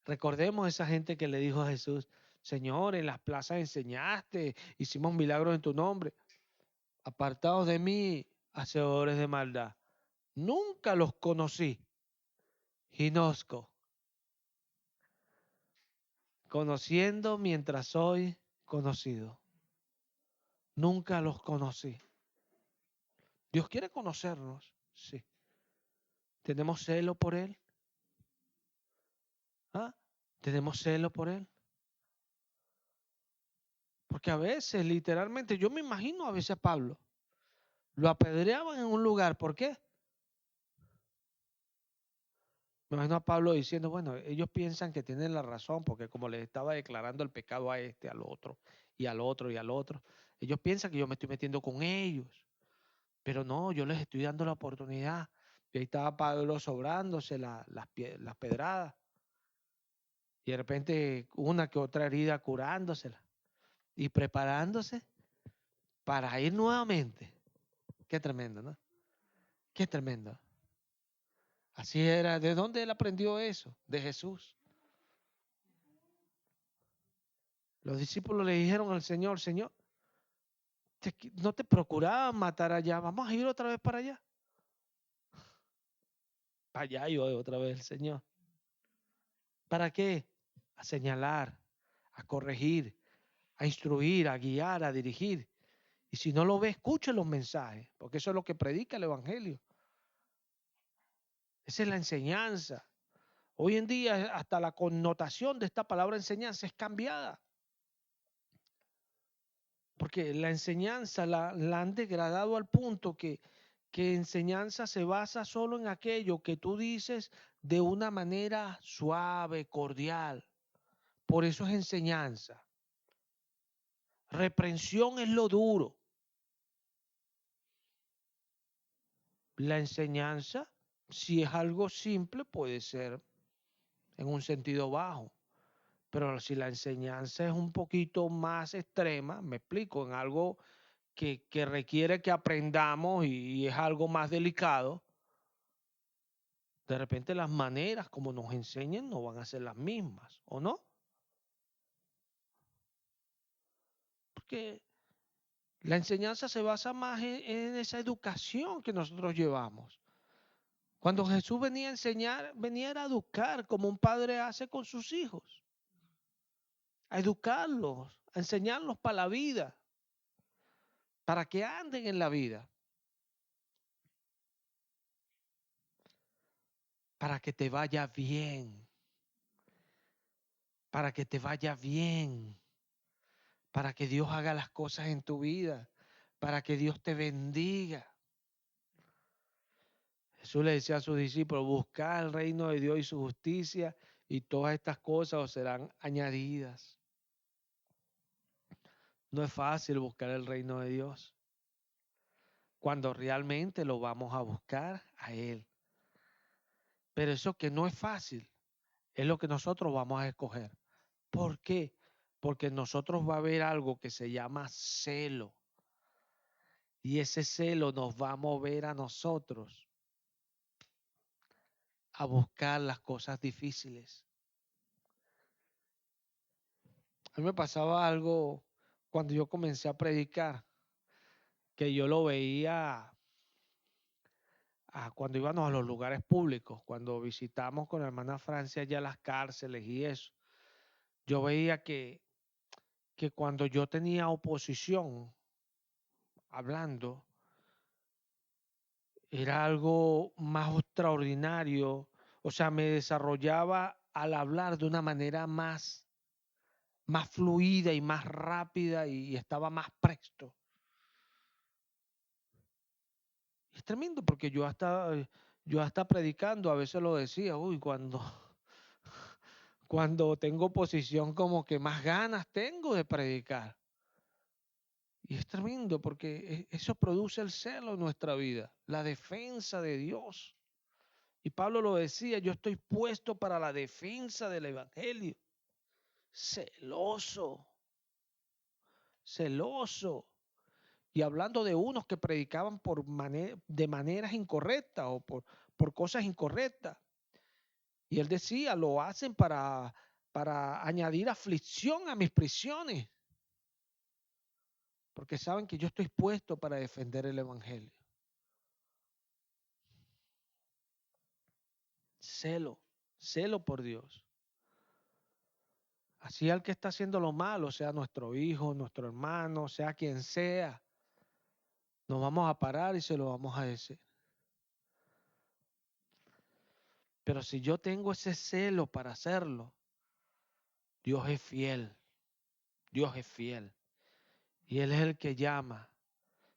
Recordemos esa gente que le dijo a Jesús, Señor, en las plazas enseñaste, hicimos milagros en tu nombre. Apartados de mí, hacedores de maldad. Nunca los conocí. Ginosco. Conociendo mientras soy conocido. Nunca los conocí. Dios quiere conocernos, sí. ¿Tenemos celo por Él? ¿Ah? ¿Tenemos celo por Él? Porque a veces, literalmente, yo me imagino a veces a Pablo, lo apedreaban en un lugar. ¿Por qué? Me imagino a Pablo diciendo, bueno, ellos piensan que tienen la razón, porque como les estaba declarando el pecado a este, al otro, y al otro, y al otro, ellos piensan que yo me estoy metiendo con ellos. Pero no, yo les estoy dando la oportunidad. Y ahí estaba Pablo sobrándose las pedradas. Y de repente una que otra herida curándosela. Y preparándose para ir nuevamente. Qué tremendo, ¿no? Qué tremendo. Así era. ¿De dónde él aprendió eso? De Jesús. Los discípulos le dijeron al Señor, Señor, no te procuraban matar allá. Vamos a ir otra vez para allá. Para allá y hoy otra vez el Señor. ¿Para qué? A señalar, a corregir, a instruir, a guiar, a dirigir. Y si no lo ve, escuche los mensajes, porque eso es lo que predica el Evangelio. Esa es la enseñanza. Hoy en día hasta la connotación de esta palabra enseñanza es cambiada. Porque la enseñanza la han degradado al punto que enseñanza se basa solo en aquello que tú dices de una manera suave, cordial. Por eso es enseñanza. Reprensión es lo duro. La enseñanza, si es algo simple, puede ser en un sentido bajo. Pero si la enseñanza es un poquito más extrema, me explico, en algo que requiere que aprendamos y es algo más delicado, de repente las maneras como nos enseñan no van a ser las mismas, ¿o no? Porque la enseñanza se basa más en esa educación que nosotros llevamos. Cuando Jesús venía a enseñar, venía a educar como un padre hace con sus hijos, a educarlos, a enseñarlos para la vida, para que anden en la vida, para que te vaya bien, para que te vaya bien, para que Dios haga las cosas en tu vida, para que Dios te bendiga. Jesús le decía a sus discípulos, buscad el reino de Dios y su justicia y todas estas cosas os serán añadidas. No es fácil buscar el reino de Dios cuando realmente lo vamos a buscar a Él. Pero eso que no es fácil es lo que nosotros vamos a escoger. ¿Por qué? Porque nosotros va a haber algo que se llama celo. Y ese celo nos va a mover a nosotros a buscar las cosas difíciles. A mí me pasaba algo cuando yo comencé a predicar, que yo lo veía cuando íbamos a los lugares públicos, cuando visitamos con la hermana Francia ya las cárceles y eso. Yo veía que cuando yo tenía oposición hablando, era algo más extraordinario. O sea, me desarrollaba al hablar de una manera más fluida y más rápida y estaba más presto. Es tremendo porque yo hasta predicando a veces lo decía, uy, cuando tengo oposición como que más ganas tengo de predicar. Y es tremendo porque eso produce el celo en nuestra vida, la defensa de Dios. Y Pablo lo decía, yo estoy puesto para la defensa del evangelio. Celoso, celoso. Y hablando de unos que predicaban de maneras incorrectas o por cosas incorrectas. Y él decía, lo hacen para añadir aflicción a mis prisiones. Porque saben que yo estoy puesto para defender el evangelio. Celo, celo por Dios. Así al que está haciendo lo malo, sea nuestro hijo, nuestro hermano, sea quien sea, nos vamos a parar y se lo vamos a decir. Pero si yo tengo ese celo para hacerlo, Dios es fiel. Dios es fiel. Y Él es el que llama.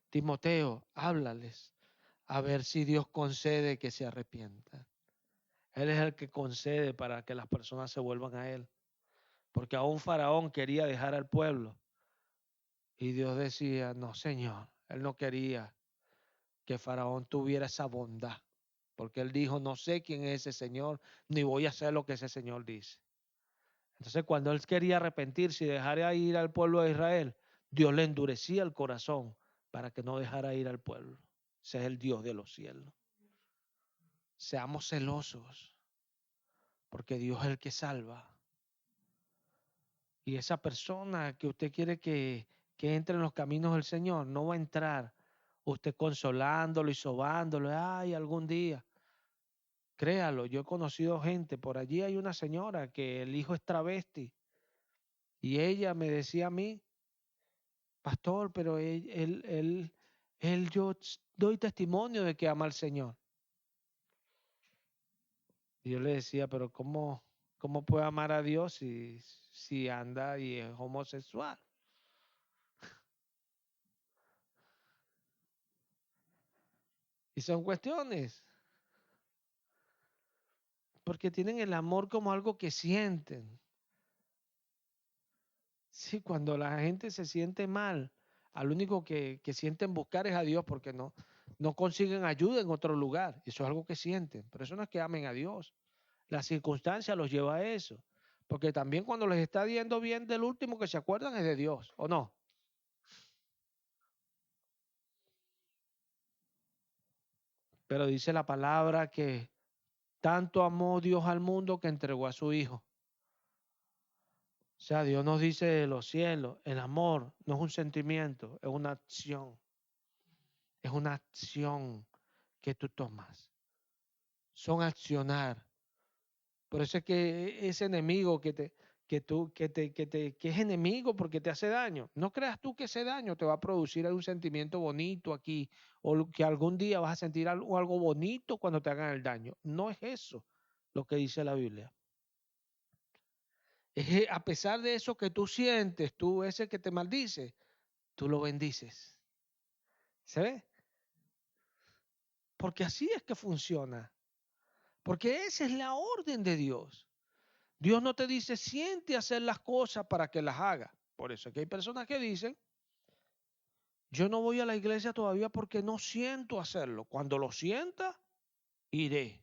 Timoteo, háblales a ver si Dios concede que se arrepientan. Él es el que concede para que las personas se vuelvan a Él. Porque aún Faraón quería dejar al pueblo. Y Dios decía, no, Señor, Él no quería que Faraón tuviera esa bondad. Porque Él dijo, no sé quién es ese Señor, ni voy a hacer lo que ese Señor dice. Entonces, cuando Él quería arrepentirse y dejar ir al pueblo de Israel, Dios le endurecía el corazón para que no dejara ir al pueblo. Ese es el Dios de los cielos. Seamos celosos, porque Dios es el que salva. Y esa persona que usted quiere que entre en los caminos del Señor, no va a entrar usted consolándolo y sobándolo. Ay, algún día. Créalo, yo he conocido gente, por allí hay una señora que el hijo es travesti y ella me decía a mí, pastor, pero yo doy testimonio de que ama al Señor. Y yo le decía, pero ¿cómo puede amar a Dios si anda y es homosexual? Y son cuestiones, porque tienen el amor como algo que sienten. Sí, cuando la gente se siente mal, al único que sienten buscar es a Dios porque no consiguen ayuda en otro lugar. Eso es algo que sienten, pero eso no es que amen a Dios. La circunstancia los lleva a eso. Porque también cuando les está yendo bien, del último que se acuerdan es de Dios, ¿o no? Pero dice la palabra que tanto amó Dios al mundo que entregó a su Hijo. O sea, Dios nos dice de los cielos, el amor no es un sentimiento, es una acción. Es una acción que tú tomas. Son accionar. Por eso es que ese enemigo que es enemigo porque te hace daño. No creas tú que ese daño te va a producir algún sentimiento bonito aquí o que algún día vas a sentir algo bonito cuando te hagan el daño. No es eso lo que dice la Biblia. Es que a pesar de eso que tú sientes, tú ese que te maldice, tú lo bendices. ¿Se ve? Porque así es que funciona. Porque esa es la orden de Dios. Dios no te dice siente hacer las cosas para que las haga. Por eso es que hay personas que dicen, yo no voy a la iglesia todavía porque no siento hacerlo. Cuando lo sienta, iré.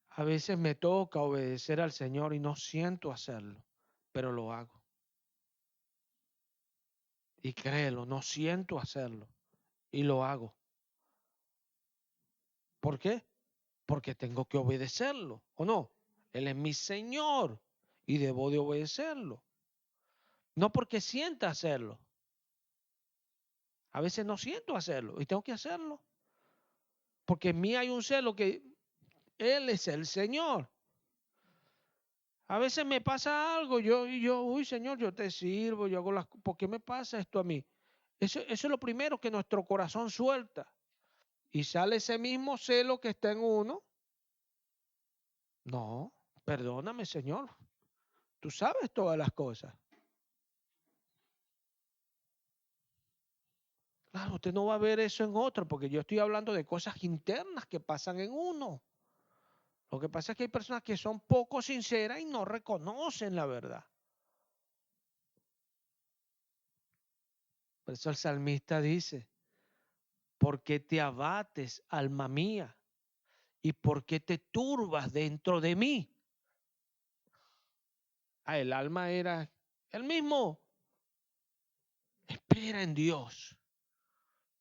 A veces me toca obedecer al Señor y no siento hacerlo, pero lo hago. Y créelo, no siento hacerlo y lo hago. ¿Por qué? Porque tengo que obedecerlo, ¿o no? Él es mi Señor y debo de obedecerlo. No porque sienta hacerlo. A veces no siento hacerlo y tengo que hacerlo. Porque en mí hay un celo que Él es el Señor. A veces me pasa algo, uy Señor, yo te sirvo, yo hago ¿por qué me pasa esto a mí? Eso es lo primero que nuestro corazón suelta. Y sale ese mismo celo que está en uno. No, perdóname Señor, tú sabes todas las cosas. Claro, usted no va a ver eso en otro, porque yo estoy hablando de cosas internas que pasan en uno. Lo que pasa es que hay personas que son poco sinceras y no reconocen la verdad. Por eso el salmista dice, ¿por qué te abates, alma mía? ¿Y por qué te turbas dentro de mí? El alma era el mismo. Espera en Dios,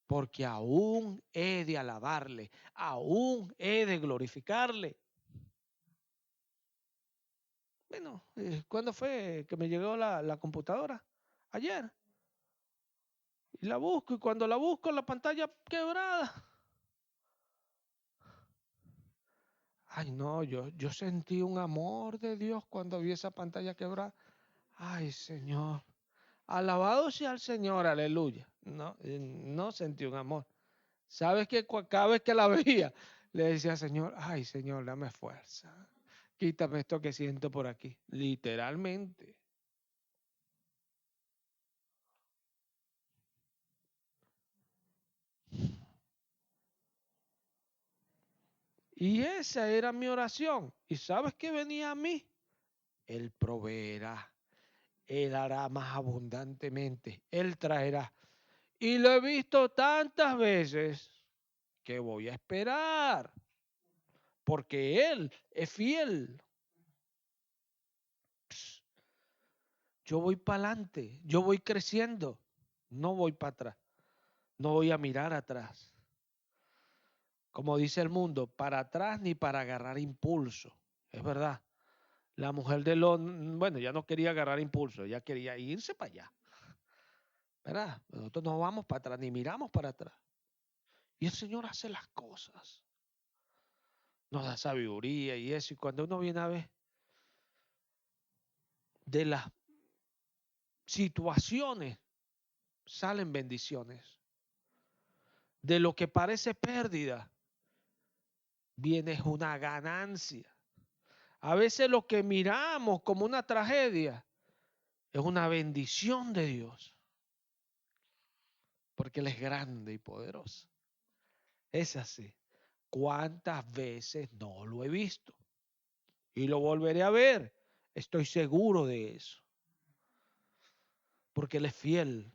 porque aún he de alabarle, aún he de glorificarle. Bueno, ¿cuándo fue que me llegó la computadora? Ayer. Y la busco y cuando la busco la pantalla quebrada. Ay, no, yo sentí un amor de Dios cuando vi esa pantalla quebrada. Ay, Señor. Alabado sea el Señor, aleluya. No, no sentí un amor. ¿Sabes que cada vez que la veía, le decía, Señor, ay, Señor, dame fuerza. Quítame esto que siento por aquí. Literalmente. Y esa era mi oración. ¿Y sabes qué venía a mí? Él proveerá. Él hará más abundantemente. Él traerá. Y lo he visto tantas veces que voy a esperar. Porque Él es fiel. Pss, yo voy para adelante. Yo voy creciendo. No voy para atrás. No voy a mirar atrás. Como dice el mundo, para atrás ni para agarrar impulso. Es verdad. La mujer de Lot, bueno, ya no quería agarrar impulso, ya quería irse para allá. ¿Verdad? Nosotros no vamos para atrás, ni miramos para atrás. Y el Señor hace las cosas. Nos da sabiduría y eso. Y cuando uno viene a ver de las situaciones, salen bendiciones. De lo que parece pérdida, viene una ganancia. A veces lo que miramos como una tragedia es una bendición de Dios. Porque Él es grande y poderoso. Es así. ¿Cuántas veces no lo he visto? Y lo volveré a ver. Estoy seguro de eso. Porque Él es fiel.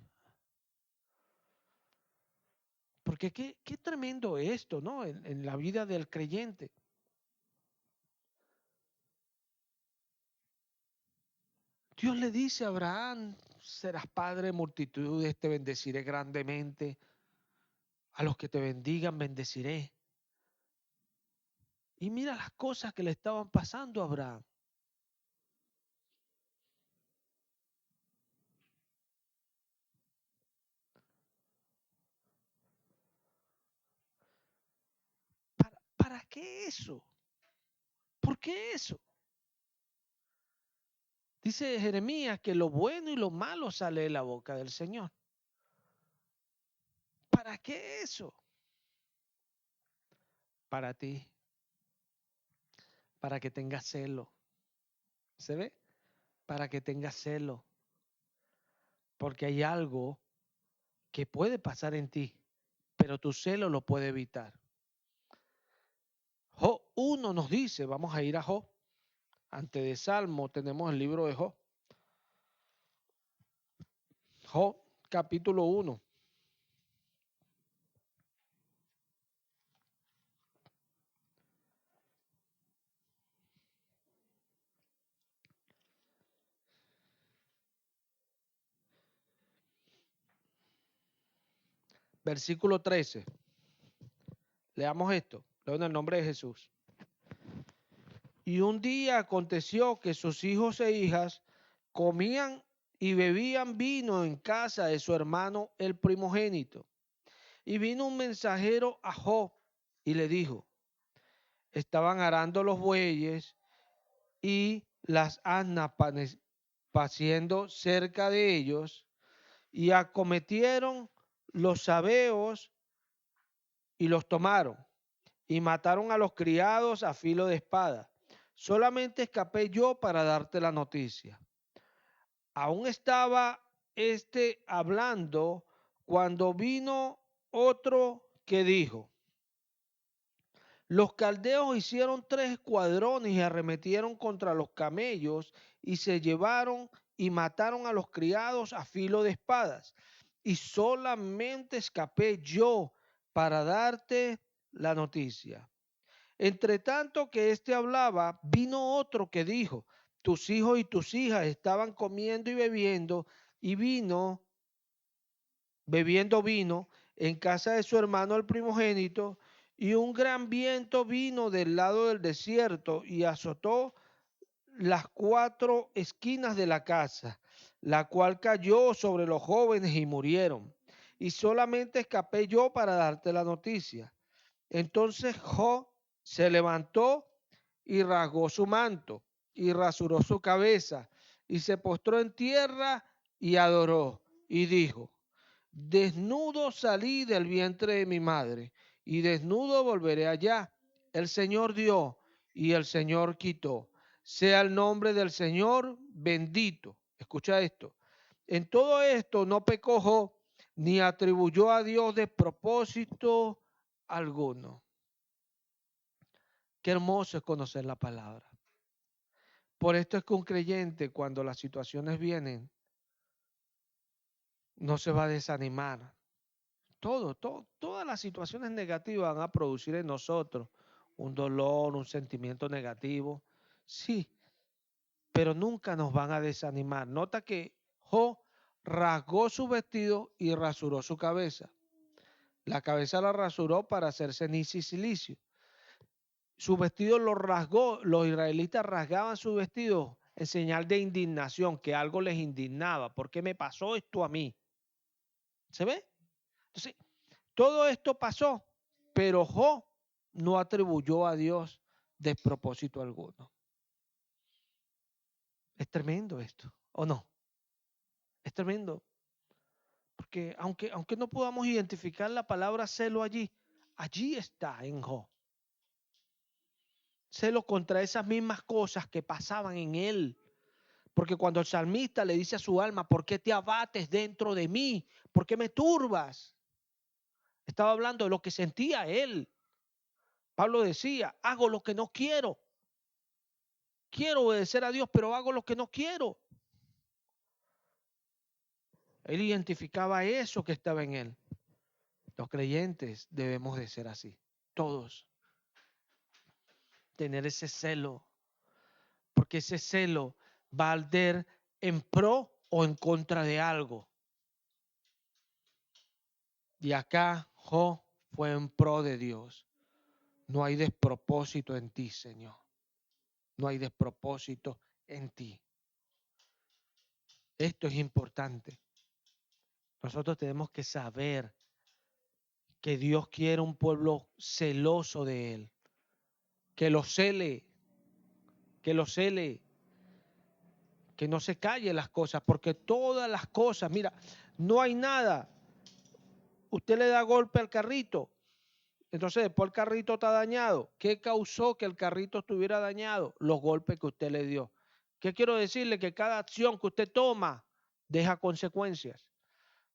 Porque qué tremendo esto, ¿no? En la vida del creyente. Dios le dice a Abraham, serás padre de multitudes, te bendeciré grandemente. A los que te bendigan, bendeciré. Y mira las cosas que le estaban pasando a Abraham. ¿Para qué eso? ¿Por qué eso? Dice Jeremías que lo bueno y lo malo sale de la boca del Señor. ¿Para qué eso? Para ti, para que tengas celo. ¿Se ve? Para que tengas celo. Porque hay algo que puede pasar en ti, pero tu celo lo puede evitar. Job 1 nos dice, vamos a ir a Job. Antes de Salmo tenemos el libro de Job. Job capítulo 1. Versículo 13. Leamos esto. Leo en el nombre de Jesús. Y un día aconteció que sus hijos e hijas comían y bebían vino en casa de su hermano el primogénito. Y vino un mensajero a Job y le dijo, estaban arando los bueyes y las asnas paciendo cerca de ellos, y acometieron los sabeos y los tomaron, y mataron a los criados a filo de espada. Solamente escapé yo para darte la noticia. Aún estaba hablando cuando vino otro que dijo, los caldeos hicieron 3 escuadrones y arremetieron contra los camellos y se llevaron y mataron a los criados a filo de espadas. Y solamente escapé yo para darte la noticia. Entre tanto que éste hablaba, vino otro que dijo, tus hijos y tus hijas estaban comiendo y bebiendo vino en casa de su hermano el primogénito, y un gran viento vino del lado del desierto y azotó las 4 esquinas de la casa, la cual cayó sobre los jóvenes y murieron. Y solamente escapé yo para darte la noticia. Entonces Job se levantó y rasgó su manto y rasuró su cabeza y se postró en tierra y adoró y dijo: desnudo salí del vientre de mi madre y desnudo volveré allá. El Señor dio y el Señor quitó. Sea el nombre del Señor bendito. Escucha esto. En todo esto no pecó Job, ni atribuyó a Dios despropósito alguno. Qué hermoso es conocer la palabra. Por esto es que un creyente, cuando las situaciones vienen, no se va a desanimar. Todas las situaciones negativas van a producir en nosotros un dolor, un sentimiento negativo. Sí, pero nunca nos van a desanimar. Nota que Job rasgó su vestido y rasuró su cabeza. La cabeza la rasuró para hacer ceniza y silicio. Su vestido lo rasgó, los israelitas rasgaban su vestido en señal de indignación, que algo les indignaba. ¿Por qué me pasó esto a mí? ¿Se ve? Entonces, todo esto pasó, pero Job no atribuyó a Dios despropósito alguno. Es tremendo esto, ¿o no? Es tremendo. Porque aunque no podamos identificar la palabra celo allí, allí está en Job. Celo contra esas mismas cosas que pasaban en él. Porque cuando el salmista le dice a su alma: ¿por qué te abates dentro de mí? ¿Por qué me turbas? Estaba hablando de lo que sentía él. Pablo decía: hago lo que no quiero. Quiero obedecer a Dios, pero hago lo que no quiero. Él identificaba eso que estaba en él. Los creyentes debemos de ser así. Todos. Tener ese celo. Porque ese celo va a arder en pro o en contra de algo. Y acá Job fue en pro de Dios. No hay despropósito en ti, Señor. No hay despropósito en ti. Esto es importante. Nosotros tenemos que saber que Dios quiere un pueblo celoso de Él. Que lo cele. Que lo cele. Que no se calle las cosas. Porque todas las cosas, mira, no hay nada. Usted le da golpe al carrito. Entonces después el carrito está dañado. ¿Qué causó que el carrito estuviera dañado? Los golpes que usted le dio. ¿Qué quiero decirle? Que cada acción que usted toma deja consecuencias.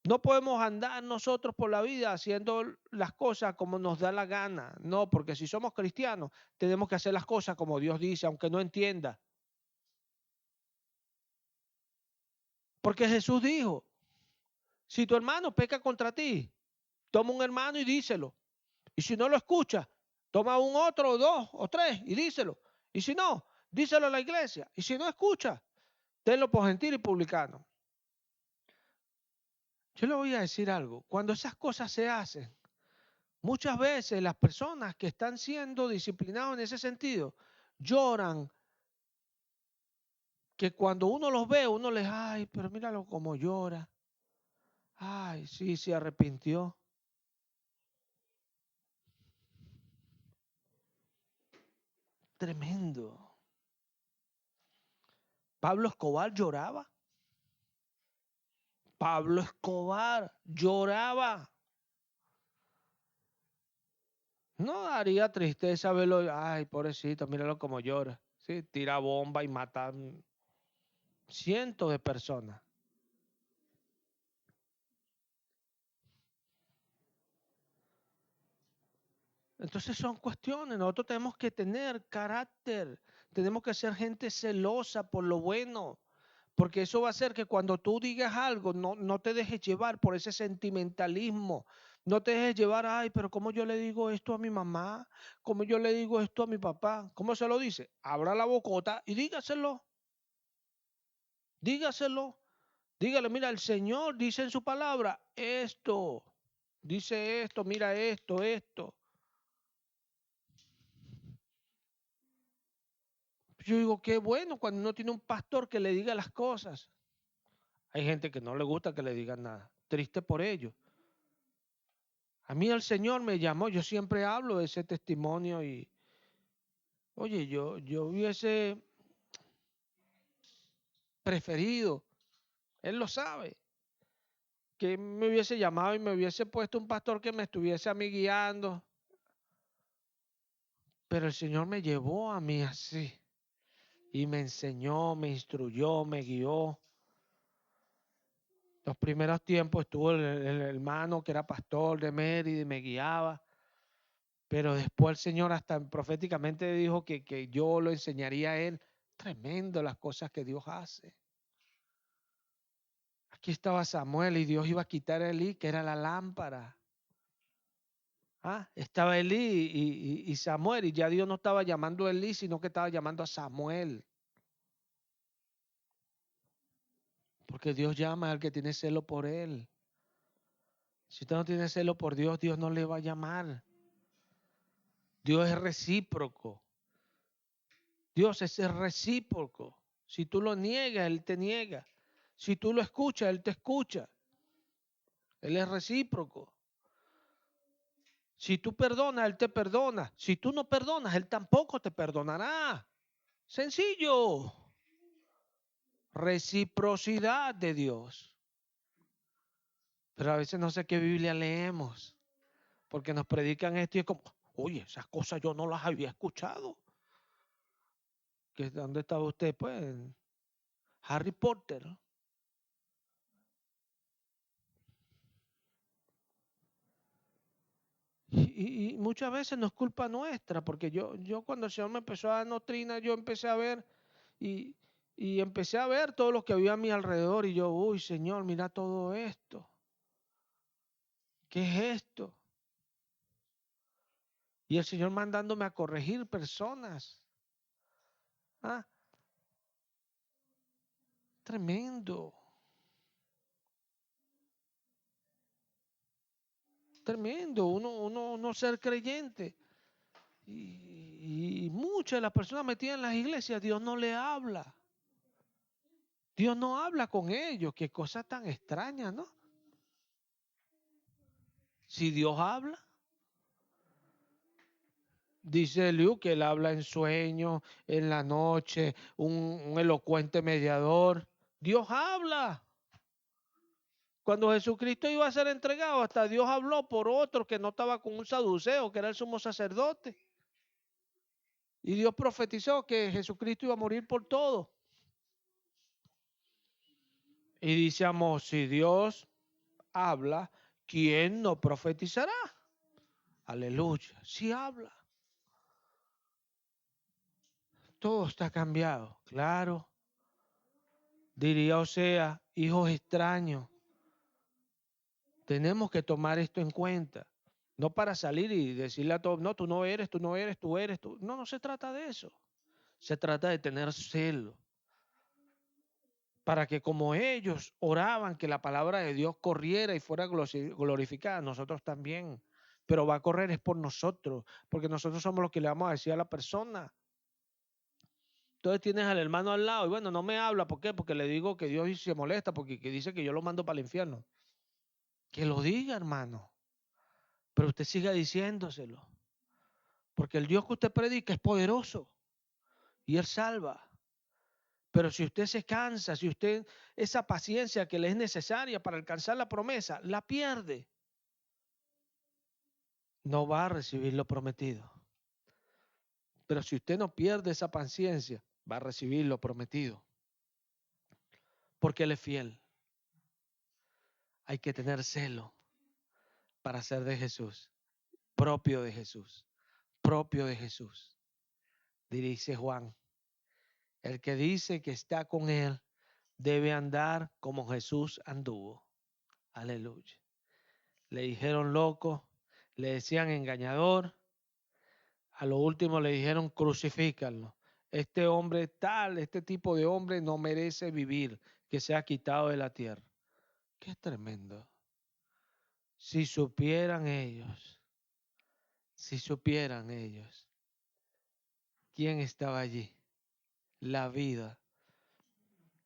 No podemos andar nosotros por la vida haciendo las cosas como nos da la gana. No, porque si somos cristianos, tenemos que hacer las cosas como Dios dice, aunque no entienda. Porque Jesús dijo: si tu hermano peca contra ti, toma un hermano y díselo. Y si no lo escucha, toma un otro, o dos, o tres y díselo. Y si no, díselo a la iglesia. Y si no escucha, tenlo por gentil y publicano. Yo le voy a decir algo. Cuando esas cosas se hacen, muchas veces las personas que están siendo disciplinados en ese sentido lloran, que cuando uno los ve, uno les, ay, pero míralo como llora. Ay, sí, se arrepintió. Tremendo. Pablo Escobar lloraba. Pablo Escobar lloraba. No daría tristeza verlo, ay, pobrecito, míralo como llora. Sí, tira bomba y mata cientos de personas. Entonces son cuestiones, nosotros tenemos que tener carácter, tenemos que ser gente celosa por lo bueno, porque eso va a hacer que cuando tú digas algo, no te dejes llevar por ese sentimentalismo, no te dejes llevar, ay, pero ¿cómo yo le digo esto a mi mamá? ¿Cómo yo le digo esto a mi papá? ¿Cómo se lo dice? Abra la bocota y dígaselo, dígaselo. Dígale: mira, el Señor dice en su palabra esto, dice esto, mira esto, esto. Yo digo, qué bueno cuando uno tiene un pastor que le diga las cosas. Hay gente que no le gusta que le digan nada. Triste por ello. A mí el Señor me llamó, yo siempre hablo de ese testimonio y Oye, yo hubiese preferido, él lo sabe, que me hubiese llamado y me hubiese puesto un pastor que me estuviese a mí guiando. Pero el Señor me llevó a mí así y me enseñó, me instruyó, me guió. Los primeros tiempos estuvo el hermano que era pastor de Mérida y me guiaba. Pero después el Señor hasta proféticamente dijo que yo lo enseñaría a él. Tremendo las cosas que Dios hace. Aquí estaba Samuel y Dios iba a quitar a Elí, que era la lámpara. Estaba Elí y Samuel, y ya Dios no estaba llamando a Elí, sino que estaba llamando a Samuel. Porque Dios llama al que tiene celo por él. Si usted no tiene celo por Dios, Dios no le va a llamar. Dios es recíproco. Dios es recíproco. Si tú lo niegas, Él te niega. Si tú lo escuchas, Él te escucha. Él es recíproco. Si tú perdonas, Él te perdona. Si tú no perdonas, Él tampoco te perdonará. Sencillo. Reciprocidad de Dios. Pero a veces no sé qué Biblia leemos, porque nos predican esto y es como, oye, esas cosas yo no las había escuchado. ¿Dónde estaba usted? Pues en Harry Potter. Y muchas veces no es culpa nuestra, porque yo cuando el Señor me empezó a dar doctrina, yo empecé a ver y, y empecé a ver todo lo que había a mi alrededor y yo, uy, Señor, mira todo esto. ¿Qué es esto? Y el Señor mandándome a corregir personas. Tremendo. Tremendo. Uno ser creyente. Y muchas de las personas metidas en las iglesias, Dios no le habla. Dios no habla con ellos. Qué cosa tan extraña, ¿no? Si Dios habla, dice Luke que él habla en sueños, en la noche, un elocuente mediador. Dios habla. Cuando Jesucristo iba a ser entregado, hasta Dios habló por otro que no estaba con un saduceo, que era el sumo sacerdote. Y Dios profetizó que Jesucristo iba a morir por todo. Y dice Amós, si Dios habla, ¿quién no profetizará? Aleluya, si habla. Todo está cambiado, claro. Diría Osea, hijos extraños, tenemos que tomar esto en cuenta. No para salir y decirle a todos, no, tú no eres, tú no eres, tú eres, tú. No, no se trata de eso. Se trata de tener celo. Para que como ellos oraban que la palabra de Dios corriera y fuera glorificada, nosotros también. Pero va a correr es por nosotros, porque nosotros somos los que le vamos a decir a la persona. Entonces tienes al hermano al lado y bueno, no me habla, ¿por qué? Porque le digo que Dios se molesta, porque que dice que yo lo mando para el infierno. Que lo diga, hermano, pero usted siga diciéndoselo, porque el Dios que usted predica es poderoso y Él salva. Pero si usted se cansa, si usted esa paciencia que le es necesaria para alcanzar la promesa, la pierde, no va a recibir lo prometido. Pero si usted no pierde esa paciencia, va a recibir lo prometido. Porque Él es fiel. Hay que tener celo para ser de Jesús, propio de Jesús, propio de Jesús. Dice Juan, el que dice que está con Él debe andar como Jesús anduvo. Aleluya. Le dijeron loco, le decían engañador, a lo último le dijeron crucifícanlo. Este hombre tal, este tipo de hombre no merece vivir, que sea quitado de la tierra. Qué tremendo. Si supieran ellos, quién estaba allí, la vida.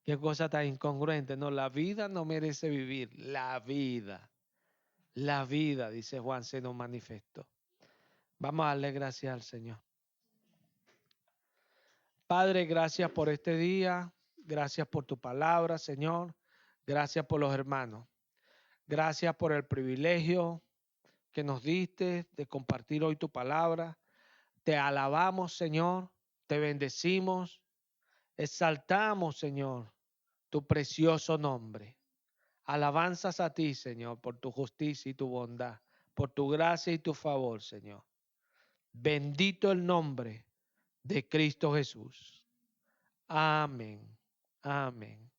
Qué cosa tan incongruente, no, la vida no merece vivir, la vida, dice Juan, se nos manifestó. Vamos a darle gracias al Señor. Padre, gracias por este día. Gracias por tu palabra, Señor. Gracias por los hermanos. Gracias por el privilegio que nos diste de compartir hoy tu palabra. Te alabamos, Señor. Te bendecimos. Exaltamos, Señor, tu precioso nombre. Alabanzas a ti, Señor, por tu justicia y tu bondad, por tu gracia y tu favor, Señor. Bendito el nombre de Cristo Jesús. Amén. Amén.